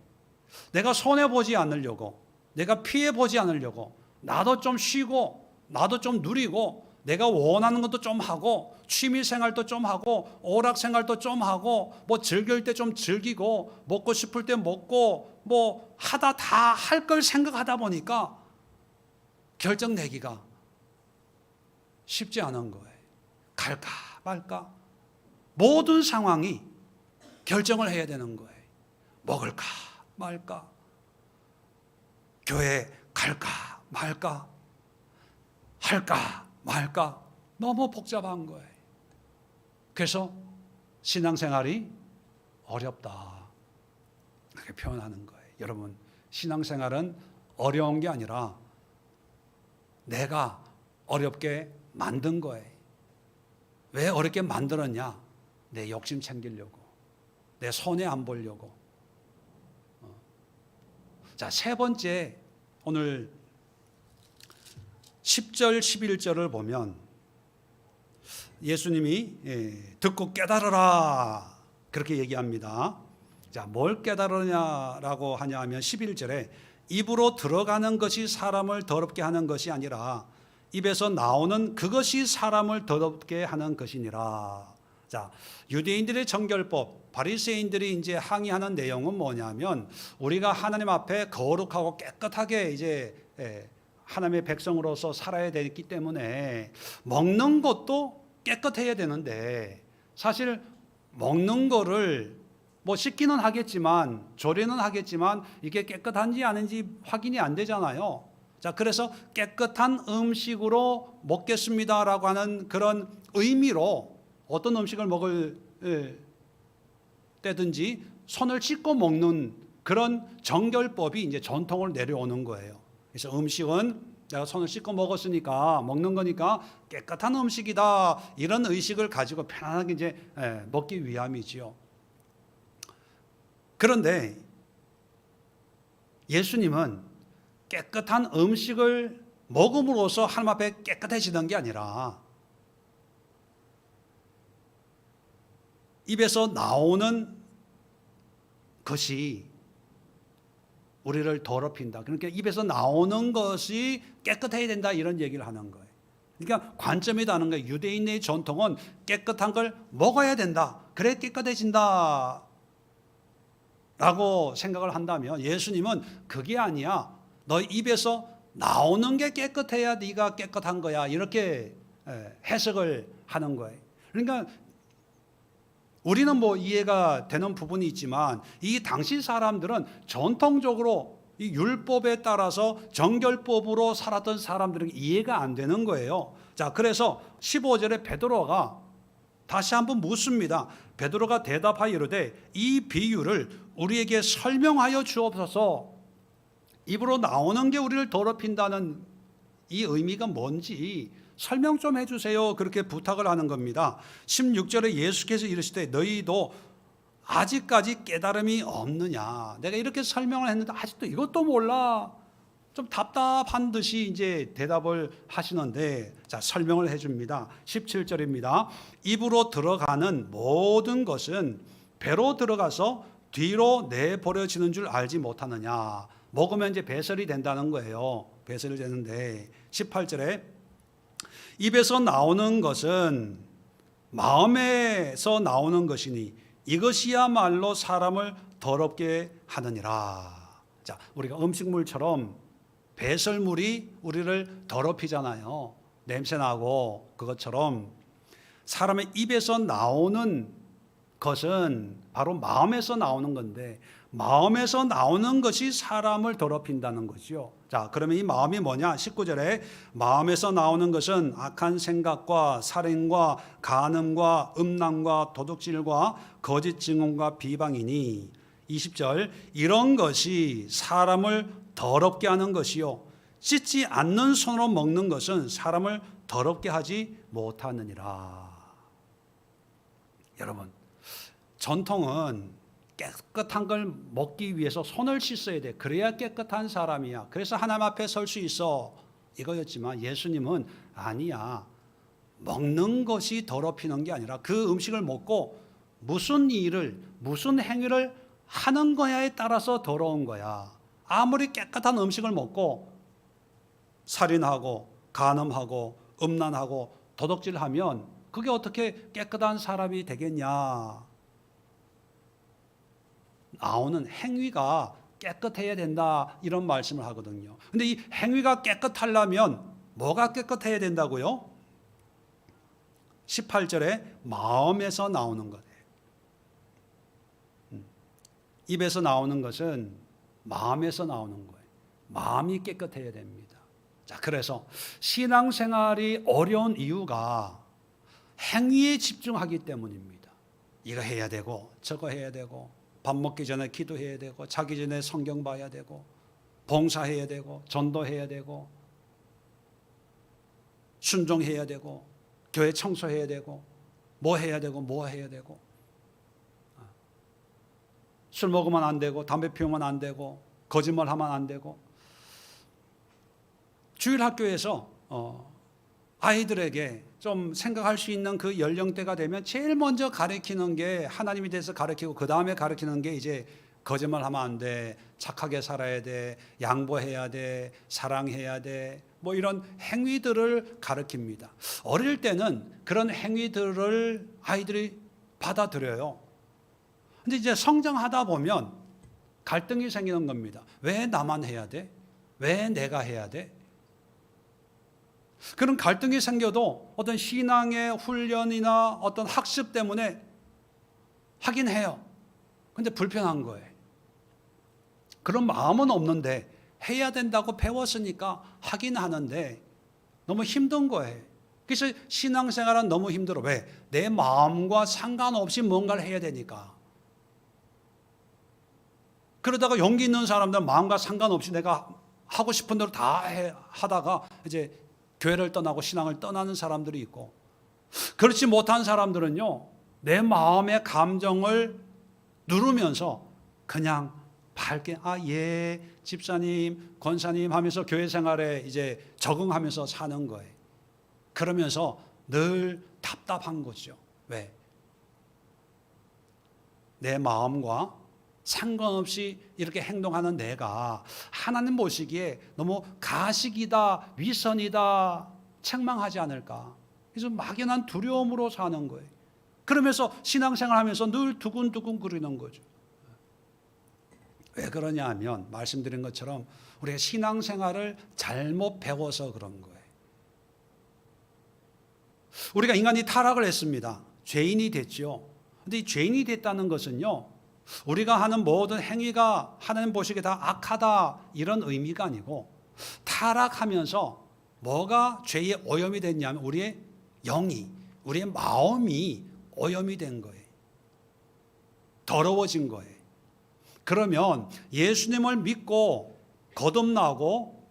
S1: 내가 손해보지 않으려고, 내가 피해보지 않으려고 나도 좀 쉬고 나도 좀 누리고 내가 원하는 것도 좀 하고 취미생활도 좀 하고 오락생활도 좀 하고 뭐 즐길 때 좀 즐기고 먹고 싶을 때 먹고 뭐 하다 다 할 걸 생각하다 보니까 결정 내기가 쉽지 않은 거예요. 갈까 말까 모든 상황이 결정을 해야 되는 거예요. 먹을까 말까, 교회 갈까 말까, 할까 말까, 너무 복잡한 거예요. 그래서 신앙생활이 어렵다, 그렇게 표현하는 거예요. 여러분, 신앙생활은 어려운 게 아니라 내가 어렵게 만든 거예요. 왜 어렵게 만들었냐? 내 욕심 챙기려고, 내 손해 안 보려고. 자, 세 번째, 오늘 10절 11절을 보면 예수님이 듣고 깨달으라 그렇게 얘기합니다. 자, 뭘 깨달으냐라고 하냐 하면 11절에 입으로 들어가는 것이 사람을 더럽게 하는 것이 아니라 입에서 나오는 그것이 사람을 더럽게 하는 것이니라. 자, 유대인들의 정결법, 바리새인들이 이제 항의하는 내용은 뭐냐면 우리가 하나님 앞에 거룩하고 깨끗하게 이제 하나님의 백성으로서 살아야 되기 때문에 먹는 것도 깨끗해야 되는데 사실 먹는 거를 뭐 씻기는 하겠지만 조리는 하겠지만 이게 깨끗한지 아닌지 확인이 안 되잖아요. 자, 그래서 깨끗한 음식으로 먹겠습니다라고 하는 그런 의미로 어떤 음식을 먹을 때든지 손을 씻고 먹는 그런 정결법이 이제 전통으로 내려오는 거예요. 그래서 음식은 내가 손을 씻고 먹었으니까 먹는 거니까 깨끗한 음식이다 이런 의식을 가지고 편안하게 이제 먹기 위함이지요. 그런데 예수님은 깨끗한 음식을 먹음으로써 하나님 앞에 깨끗해지는 게 아니라 입에서 나오는 것이 우리를 더럽힌다. 그러니까 입에서 나오는 것이 깨끗해야 된다 이런 얘기를 하는 거예요. 그러니까 관점이 다른 거예요. 유대인의 전통은 깨끗한 걸 먹어야 된다. 그래 깨끗해진다 라고 생각을 한다면 예수님은 그게 아니야. 너 입에서 나오는 게 깨끗해야 네가 깨끗한 거야. 이렇게 해석을 하는 거예요. 그러니까 우리는 뭐 이해가 되는 부분이 있지만 이 당시 사람들은 전통적으로 이 율법에 따라서 정결법으로 살았던 사람들은 이해가 안 되는 거예요. 자, 그래서 15절에 베드로가 다시 한번 묻습니다. 베드로가 대답하여 이르되 이 비유를 우리에게 설명하여 주옵소서. 입으로 나오는 게 우리를 더럽힌다는 이 의미가 뭔지 설명 좀 해주세요. 그렇게 부탁을 하는 겁니다. 16절에 예수께서 이르시되 너희도 아직까지 깨달음이 없느냐. 내가 이렇게 설명을 했는데 아직도 이것도 몰라. 좀 답답한 듯이 이제 대답을 하시는데 자, 설명을 해줍니다. 17절입니다. 입으로 들어가는 모든 것은 배로 들어가서 뒤로 내버려지는 줄 알지 못하느냐. 먹으면 이제 배설이 된다는 거예요. 배설이 되는데 18절에 입에서 나오는 것은 마음에서 나오는 것이니 이것이야말로 사람을 더럽게 하느니라. 자, 우리가 음식물처럼 배설물이 우리를 더럽히잖아요. 냄새나고 그것처럼 사람의 입에서 나오는 것은 바로 마음에서 나오는 건데 마음에서 나오는 것이 사람을 더럽힌다는 거죠. 자, 그러면 이 마음이 뭐냐? 19절에 마음에서 나오는 것은 악한 생각과 살인과 간음과 음란과 도둑질과 거짓 증언과 비방이니 20절 이런 것이 사람을 더럽게 하는 것이요 씻지 않는 손으로 먹는 것은 사람을 더럽게 하지 못하느니라. 여러분, 전통은 깨끗한 걸 먹기 위해서 손을 씻어야 돼. 그래야 깨끗한 사람이야. 그래서 하나님 앞에 설 수 있어. 이거였지만 예수님은 아니야. 먹는 것이 더럽히는 게 아니라 그 음식을 먹고 무슨 일을, 무슨 행위를 하는 거야에 따라서 더러운 거야. 아무리 깨끗한 음식을 먹고 살인하고 간음하고 음란하고 도둑질하면 그게 어떻게 깨끗한 사람이 되겠냐. 나오는 행위가 깨끗해야 된다 이런 말씀을 하거든요. 근데 이 행위가 깨끗하려면 뭐가 깨끗해야 된다고요? 18절에 마음에서 나오는 거예요. 입에서 나오는 것은 마음에서 나오는 거예요. 마음이 깨끗해야 됩니다. 자, 그래서 신앙생활이 어려운 이유가 행위에 집중하기 때문입니다. 이거 해야 되고 저거 해야 되고 밥 먹기 전에 기도해야 되고 자기 전에 성경 봐야 되고 봉사해야 되고 전도해야 되고 순종해야 되고 교회 청소해야 되고 뭐 해야 되고 뭐 해야 되고, 술 먹으면 안 되고 담배 피우면 안 되고 거짓말하면 안 되고. 주일 학교에서 아이들에게 좀 생각할 수 있는 그 연령대가 되면 제일 먼저 가르치는 게 하나님에 대해서 가르치고, 그 다음에 가르치는 게 이제 거짓말하면 안 돼, 착하게 살아야 돼, 양보해야 돼, 사랑해야 돼, 뭐 이런 행위들을 가르칩니다. 어릴 때는 그런 행위들을 아이들이 받아들여요. 근데 이제 성장하다 보면 갈등이 생기는 겁니다. 왜 나만 해야 돼? 왜 내가 해야 돼? 그런 갈등이 생겨도 어떤 신앙의 훈련이나 어떤 학습 때문에 하긴 해요. 근데 불편한 거예요. 그런 마음은 없는데 해야 된다고 배웠으니까 하긴 하는데 너무 힘든 거예요. 그래서 신앙생활은 너무 힘들어. 왜? 내 마음과 상관없이 뭔가를 해야 되니까. 그러다가 용기 있는 사람들은 마음과 상관없이 내가 하고 싶은 대로 다 하다가 이제 교회를 떠나고 신앙을 떠나는 사람들이 있고, 그렇지 못한 사람들은요, 내 마음의 감정을 누르면서 그냥 밝게 예, 집사님, 권사님 하면서 교회 생활에 이제 적응하면서 사는 거예요. 그러면서 늘 답답한 거죠. 왜? 내 마음과 상관없이 이렇게 행동하는 내가 하나님 보시기에 너무 가식이다, 위선이다, 책망하지 않을까. 그래서 막연한 두려움으로 사는 거예요. 그러면서 신앙생활하면서 늘 두근두근 거리는 거죠. 왜 그러냐 하면 말씀드린 것처럼 우리가 신앙생활을 잘못 배워서 그런 거예요. 우리가 인간이 타락을 했습니다. 죄인이 됐죠. 근데 이 죄인이 됐다는 것은요, 우리가 하는 모든 행위가 하나님 보시기에 다 악하다 이런 의미가 아니고, 타락하면서 뭐가 죄의 오염이 됐냐면 우리의 영이, 우리의 마음이 오염이 된 거예요. 더러워진 거예요. 그러면 예수님을 믿고 거듭나고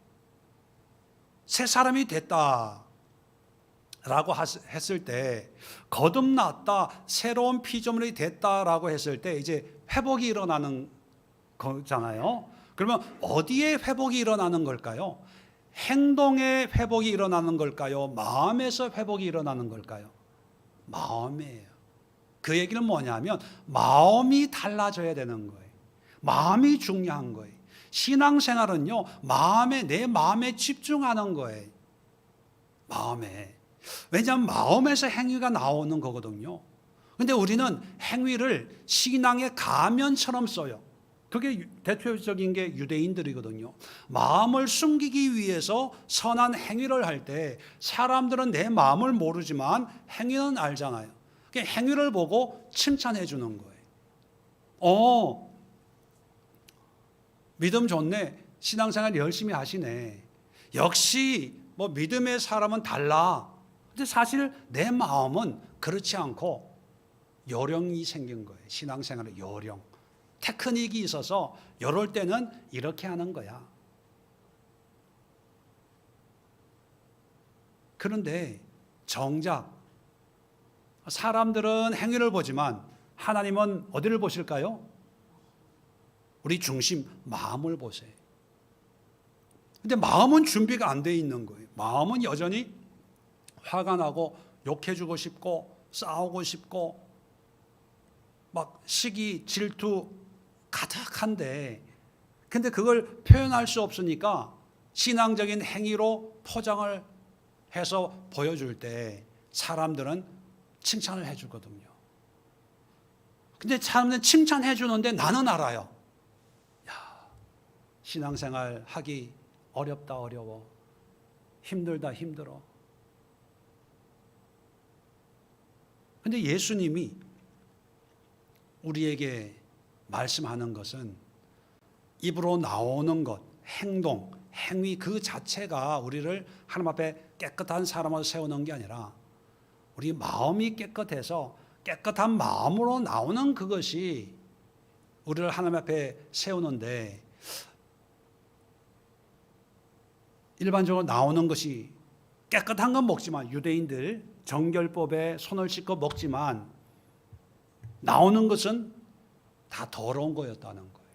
S1: 새 사람이 됐다 라고 했을 때, 거듭났다, 새로운 피조물이 됐다라고 했을 때 이제 회복이 일어나는 거잖아요. 그러면 어디에 회복이 일어나는 걸까요? 행동의 회복이 일어나는 걸까요? 마음에서 회복이 일어나는 걸까요? 마음이에요. 그 얘기는 뭐냐면 마음이 달라져야 되는 거예요. 마음이 중요한 거예요. 신앙생활은요, 내 마음에 집중하는 거예요. 마음에. 왜냐하면 마음에서 행위가 나오는 거거든요. 근데 우리는 행위를 신앙의 가면처럼 써요. 그게 대표적인 게 유대인들이거든요. 마음을 숨기기 위해서 선한 행위를 할 때 사람들은 내 마음을 모르지만 행위는 알잖아요. 그러니까 행위를 보고 칭찬해 주는 거예요. 믿음 좋네. 신앙생활 열심히 하시네. 역시 뭐 믿음의 사람은 달라. 근데 사실 내 마음은 그렇지 않고 요령이 생긴 거예요. 신앙생활의 요령. 테크닉이 있어서 이럴 때는 이렇게 하는 거야. 그런데 정작 사람들은 행위를 보지만 하나님은 어디를 보실까요? 우리 중심, 마음을 보세요. 근데 마음은 준비가 안 돼 있는 거예요. 마음은 여전히 화가 나고 욕해주고 싶고 싸우고 싶고 막 시기, 질투 가득한데, 근데 그걸 표현할 수 없으니까 신앙적인 행위로 포장을 해서 보여줄 때 사람들은 칭찬을 해주거든요. 근데 사람들은 칭찬해 주는데 나는 알아요. 신앙생활 하기 어렵다, 어려워. 힘들다, 힘들어. 근데 예수님이 우리에게 말씀하는 것은 입으로 나오는 것, 행동, 행위 그 자체가 우리를 하나님 앞에 깨끗한 사람으로 세우는 게 아니라 우리 마음이 깨끗해서 깨끗한 마음으로 나오는 그것이 우리를 하나님 앞에 세우는데, 일반적으로 나오는 것이 깨끗한 건 먹지만 유대인들 정결법에 손을 씻고 먹지만 나오는 것은 다 더러운 거였다는 거예요.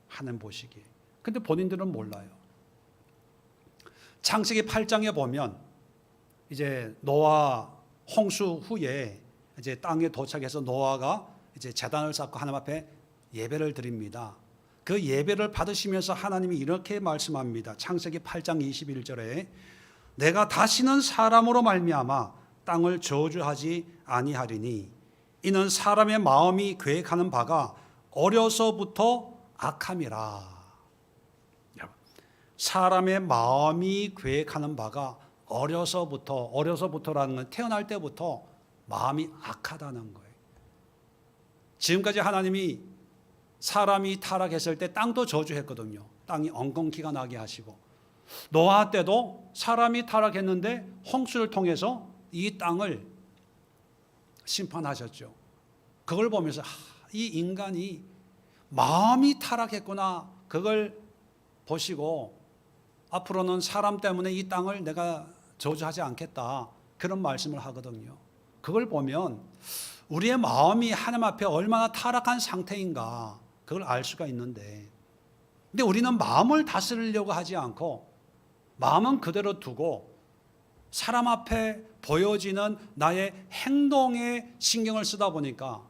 S1: 하나님 보시기에. 근데 본인들은 몰라요. 창세기 8장에 보면 이제 노아 홍수 후에 이제 땅에 도착해서 노아가 이제 제단을 쌓고 하나님 앞에 예배를 드립니다. 그 예배를 받으시면서 하나님이 이렇게 말씀합니다. 창세기 8장 21절에 내가 다시는 사람으로 말미암아 땅을 저주하지 아니하리니 이는 사람의 마음이 계획하는 바가 어려서부터 악함이라. 사람의 마음이 계획하는 바가 어려서부터라는 건 태어날 때부터 마음이 악하다는 거예요. 지금까지 하나님이 사람이 타락했을 때 땅도 저주했거든요. 땅이 엉겅퀴가 나게 하시고, 노아 때도 사람이 타락했는데 홍수를 통해서 이 땅을 심판하셨죠. 그걸 보면서 이 인간이 마음이 타락했구나, 그걸 보시고 앞으로는 사람 때문에 이 땅을 내가 저주하지 않겠다, 그런 말씀을 하거든요. 그걸 보면 우리의 마음이 하나님 앞에 얼마나 타락한 상태인가 그걸 알 수가 있는데, 근데 우리는 마음을 다스리려고 하지 않고 마음은 그대로 두고 사람 앞에 보여지는 나의 행동에 신경을 쓰다 보니까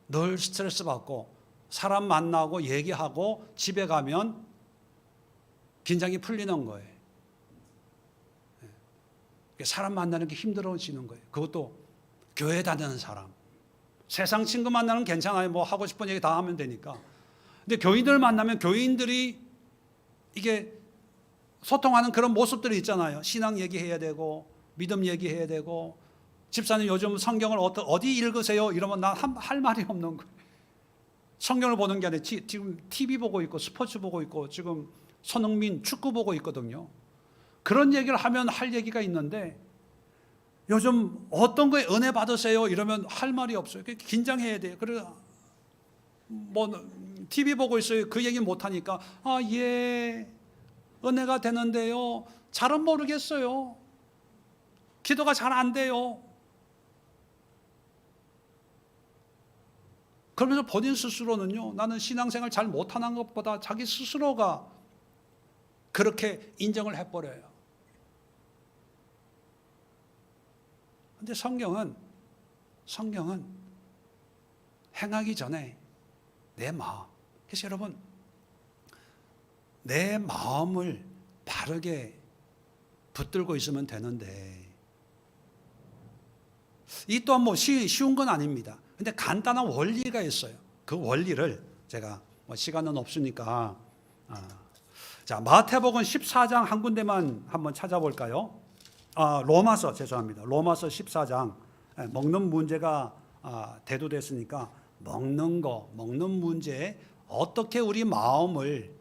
S1: 늘 스트레스 받고, 사람 만나고 얘기하고 집에 가면 긴장이 풀리는 거예요. 사람 만나는 게 힘들어지는 거예요. 그것도 교회 다니는 사람. 세상 친구 만나는 괜찮아요. 뭐 하고 싶은 얘기 다 하면 되니까. 근데 교인들 만나면 교인들이 이게 소통하는 그런 모습들이 있잖아요. 신앙 얘기해야 되고 믿음 얘기해야 되고, 집사님 요즘 성경을 어디 읽으세요? 이러면 난 할 말이 없는 거예요. 성경을 보는 게 아니라 지금 TV 보고 있고 스포츠 보고 있고 지금 손흥민 축구 보고 있거든요. 그런 얘기를 하면 할 얘기가 있는데 요즘 어떤 거에 은혜 받으세요? 이러면 할 말이 없어요. 긴장해야 돼요. 그래서 뭐 TV 보고 있어요. 그 얘기 못 하니까 예, 은혜가 되는데요. 잘은 모르겠어요. 기도가 잘 안 돼요. 그러면서 본인 스스로는요, 나는 신앙생활 잘 못하는 것보다 자기 스스로가 그렇게 인정을 해버려요. 그런데 성경은 행하기 전에 내 마음, 그래서 여러분 내 마음을 바르게 붙들고 있으면 되는데, 이 또한 뭐 쉬운 건 아닙니다. 근데 간단한 원리가 있어요. 그 원리를 제가 뭐 시간은 없으니까 자, 마태복음 14장 한 군데만 한번 찾아볼까요? 로마서 14장. 먹는 문제가 대두됐으니까 먹는 문제에 어떻게 우리 마음을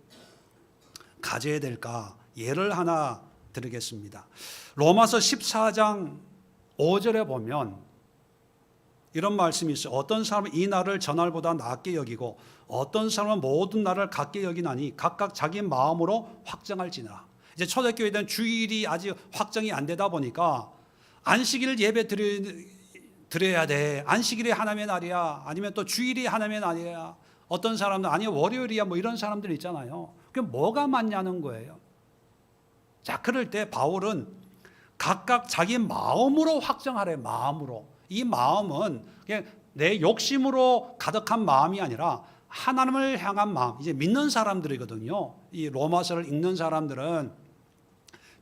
S1: 가져야 될까 예를 하나 드리겠습니다. 로마서 14장 5절에 보면 이런 말씀이 있어요. 어떤 사람은 이 날을 저 날보다 낮게 여기고 어떤 사람은 모든 날을 같게 여기나니 각각 자기 마음으로 확정할지니라. 이제 초대교회는 주일이 아직 확정이 안 되다 보니까 안식일 예배 드려야 돼. 안식일이 하나님의 날이야. 아니면 또 주일이 하나님의 날이야. 어떤 사람은 아니 월요일이야. 뭐 이런 사람들 있잖아요. 그게 뭐가 맞냐는 거예요. 자, 그럴 때 바울은 각각 자기 마음으로 확정하래. 마음으로. 이 마음은 그냥 내 욕심으로 가득한 마음이 아니라 하나님을 향한 마음. 이제 믿는 사람들이거든요. 이 로마서를 읽는 사람들은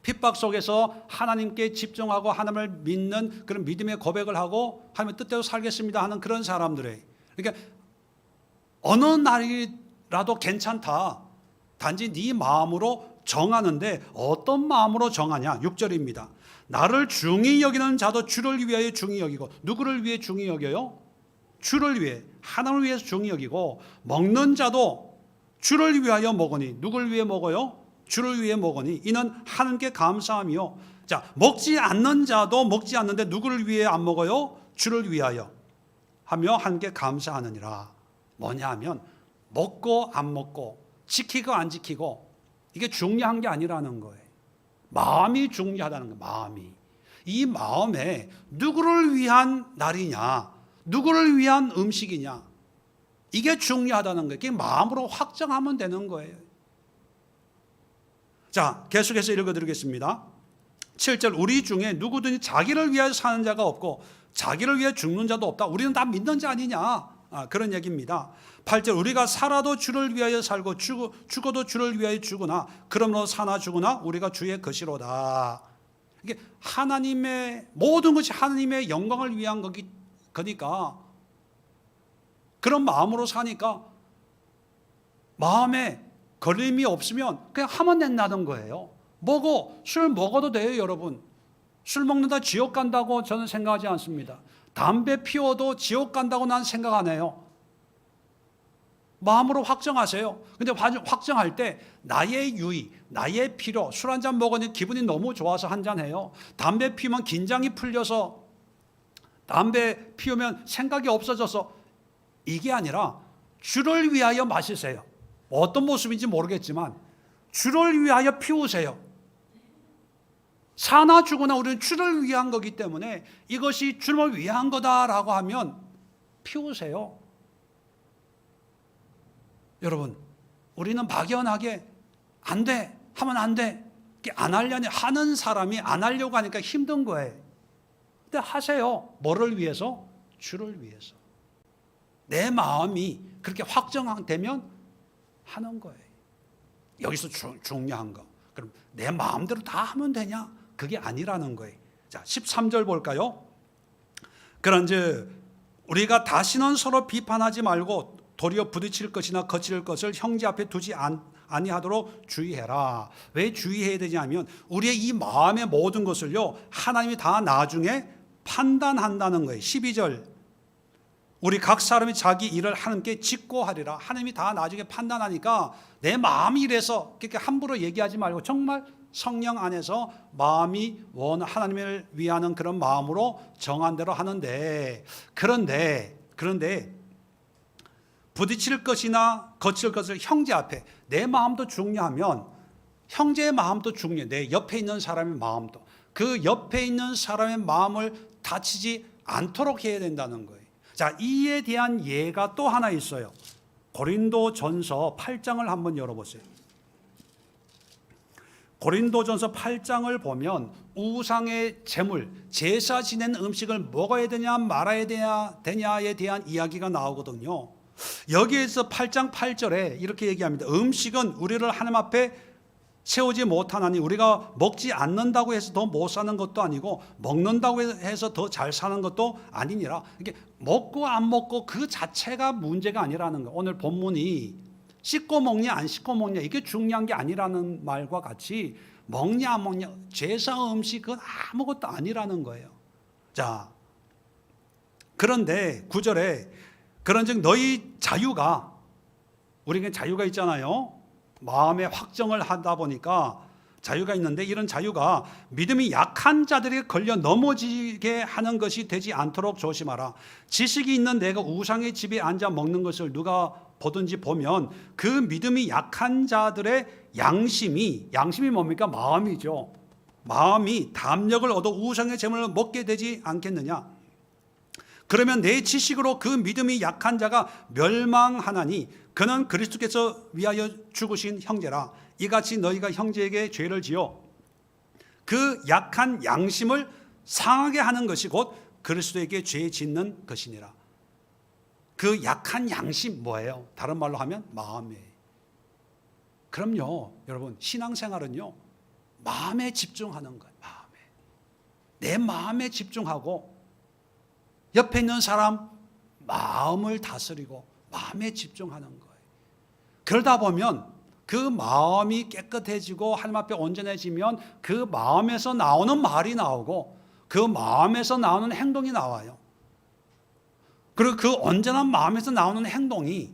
S1: 핍박 속에서 하나님께 집중하고 하나님을 믿는 그런 믿음의 고백을 하고 하나님의 뜻대로 살겠습니다 하는 그런 사람들이에요. 그러니까 어느 날이라도 괜찮다. 단지 네 마음으로 정하는데 어떤 마음으로 정하냐? 6절입니다. 나를 중히 여기는 자도 주를 위하여 중히 여기고. 누구를 위해 중히 여겨요? 주를 위해, 하나님을 위해서 중히 여기고. 먹는 자도 주를 위하여 먹으니. 누구를 위해 먹어요? 주를 위해 먹으니 이는 하나님께 감사함이요. 자, 먹지 않는 자도 먹지 않는데 누구를 위해 안 먹어요? 주를 위하여 하며 하나님께 감사하느니라. 뭐냐 하면 먹고 안 먹고 지키고 안 지키고 이게 중요한 게 아니라는 거예요. 마음이 중요하다는 거예요. 마음이. 이 마음에 누구를 위한 날이냐, 누구를 위한 음식이냐, 이게 중요하다는 거예요. 마음으로 확정하면 되는 거예요. 자, 계속해서 읽어드리겠습니다. 7절, 우리 중에 누구든지 자기를 위하여 사는 자가 없고 자기를 위해 죽는 자도 없다. 우리는 다 믿는 자 아니냐, 그런 얘기입니다. 8절, 우리가 살아도 주를 위하여 살고 죽어도 주를 위하여 죽으나 그러므로 사나 죽으나 우리가 주의 것이로다. 이게 하나님의 모든 것이 하나님의 영광을 위한 거니까 그런 마음으로 사니까 마음에 걸림이 없으면 그냥 하면 된다는 거예요. 술 먹어도 돼요, 여러분. 술 먹는다 지옥 간다고 저는 생각하지 않습니다. 담배 피워도 지옥 간다고 난 생각 안 해요. 마음으로 확정하세요. 근데 확정할 때 나의 유의, 나의 필요, 술 한 잔 먹으니 기분이 너무 좋아서 한 잔 해요. 담배 피우면 긴장이 풀려서, 담배 피우면 생각이 없어져서, 이게 아니라 주를 위하여 마시세요. 어떤 모습인지 모르겠지만 주를 위하여 피우세요. 사나 죽으나 우리는 주를 위한 거기 때문에 이것이 주를 위한 거다라고 하면 피우세요. 여러분, 우리는 막연하게 안 돼, 하면 안 돼, 안 하려니 하는 사람이 안 하려고 하니까 힘든 거예요. 근데 하세요. 뭐를 위해서? 주를 위해서. 내 마음이 그렇게 확정되면 하는 거예요. 여기서 중요한 거. 그럼 내 마음대로 다 하면 되냐? 그게 아니라는 거예요. 자, 13절 볼까요? 그런즉 우리가 다시는 서로 비판하지 말고 도리어 부딪힐 것이나 거칠 것을 형제 앞에 두지 아니하도록 주의해라. 왜 주의해야 되냐면 우리의 이 마음의 모든 것을요, 하나님이 다 나중에 판단한다는 거예요. 12절, 우리 각 사람이 자기 일을 하나님께 직고하리라. 하나님이 다 나중에 판단하니까 내 마음이 이래서 그렇게 함부로 얘기하지 말고 정말 성령 안에서 마음이 하나님을 위하는 그런 마음으로 정한 대로 하는데, 그런데 부딪힐 것이나 거칠 것을 형제 앞에, 내 마음도 중요하면 형제의 마음도 중요해. 내 옆에 있는 사람의 마음도, 그 옆에 있는 사람의 마음을 다치지 않도록 해야 된다는 거예요. 자, 이에 대한 예가 또 하나 있어요. 고린도전서 8장을 한번 열어보세요. 고린도전서 8장을 보면 우상의 제물, 제사 지낸 음식을 먹어야 되냐 말아야 되냐에 대한 이야기가 나오거든요. 여기에서 8장 8절에 이렇게 얘기합니다. 음식은 우리를 하나님 앞에 세우지 못하나니 우리가 먹지 않는다고 해서 더 못 사는 것도 아니고 먹는다고 해서 더 잘 사는 것도 아니니라. 이게 먹고 안 먹고 그 자체가 문제가 아니라는 거. 오늘 본문이 씻고 먹냐 안 씻고 먹냐 이게 중요한 게 아니라는 말과 같이 먹냐 안 먹냐, 제사 음식은 아무것도 아니라는 거예요. 자, 그런데 9절에 그런즉 너희 자유가, 우리에게 자유가 있잖아요. 마음의 확정을 하다 보니까 자유가 있는데 이런 자유가 믿음이 약한 자들에게 걸려 넘어지게 하는 것이 되지 않도록 조심하라. 지식이 있는 내가 우상의 집에 앉아 먹는 것을 누가 보든지 보면 그 믿음이 약한 자들의 양심이 뭡니까? 마음이죠. 마음이 담력을 얻어 우상의 제물을 먹게 되지 않겠느냐. 그러면 내 지식으로 그 믿음이 약한 자가 멸망하나니 그는 그리스도께서 위하여 죽으신 형제라. 이같이 너희가 형제에게 죄를 지어 그 약한 양심을 상하게 하는 것이 곧 그리스도에게 죄 짓는 것이니라. 그 약한 양심 뭐예요? 다른 말로 하면 마음이에요. 그럼요, 여러분, 신앙생활은요, 마음에 집중하는 거예요. 내 마음에 집중하고 옆에 있는 사람 마음을 다스리고 마음에 집중하는 거예요. 그러다 보면 그 마음이 깨끗해지고 하나님 앞에 온전해지면 그 마음에서 나오는 말이 나오고 그 마음에서 나오는 행동이 나와요. 그리고 그 온전한 마음에서 나오는 행동이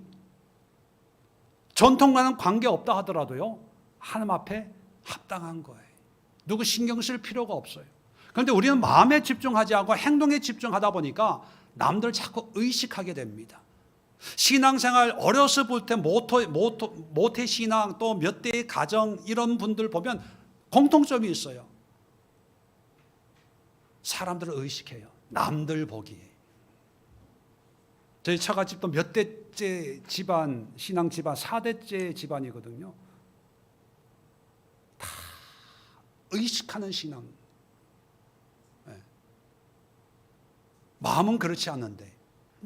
S1: 전통과는 관계없다 하더라도요, 하나님 앞에 합당한 거예요. 누구 신경 쓸 필요가 없어요. 그런데 우리는 마음에 집중하지 않고 행동에 집중하다 보니까 남들 자꾸 의식하게 됩니다. 신앙생활 어려서 볼 때 모태신앙 또 몇 대의 가정 이런 분들 보면 공통점이 있어요. 사람들을 의식해요. 남들 보기에. 저희 처갓집도 몇 대째 집안, 신앙 집안, 4대째 집안이거든요. 다 의식하는 신앙. 네. 마음은 그렇지 않는데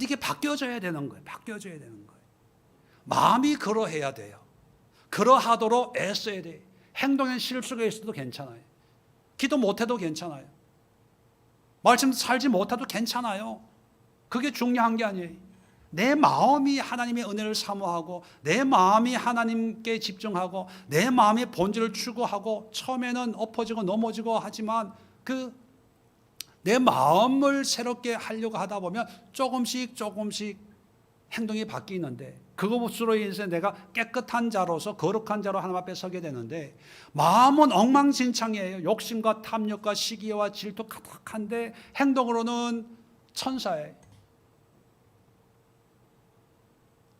S1: 이게 바뀌어져야 되는 거예요. 바뀌어져야 되는 거예요. 마음이 그러해야 돼요. 그러하도록 애써야 돼요. 행동에 실수가 있어도 괜찮아요. 기도 못해도 괜찮아요. 말씀 살지 못해도 괜찮아요. 그게 중요한 게 아니에요. 내 마음이 하나님의 은혜를 사모하고 내 마음이 하나님께 집중하고 내 마음의 본질을 추구하고 처음에는 엎어지고 넘어지고 하지만 내 마음을 새롭게 하려고 하다 보면 조금씩 행동이 바뀌는데 그것으로 인해서 내가 깨끗한 자로서 거룩한 자로 하나님 앞에 서게 되는데 마음은 엉망진창이에요. 욕심과 탐욕과 시기와 질투 가득한데 행동으로는 천사예요.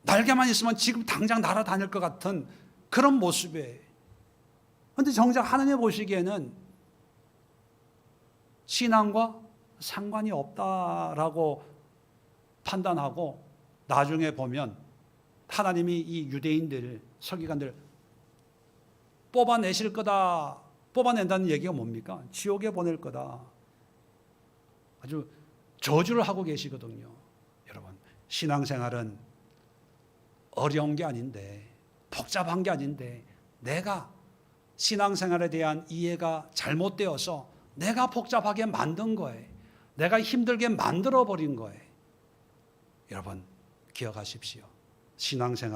S1: 날개만 있으면 지금 당장 날아다닐 것 같은 그런 모습이에요. 그런데 정작 하나님 보시기에는 신앙과 상관이 없다라고 판단하고 나중에 보면 하나님이 이 유대인들, 서기관들 뽑아내실 거다. 뽑아낸다는 얘기가 뭡니까? 지옥에 보낼 거다. 아주 저주를 하고 계시거든요. 여러분, 신앙생활은 어려운 게 아닌데 복잡한 게 아닌데 내가 신앙생활에 대한 이해가 잘못되어서 내가 복잡하게 만든 거예요. 내가 힘들게 만들어버린 거예요. 여러분 기억하십시오. 신앙생활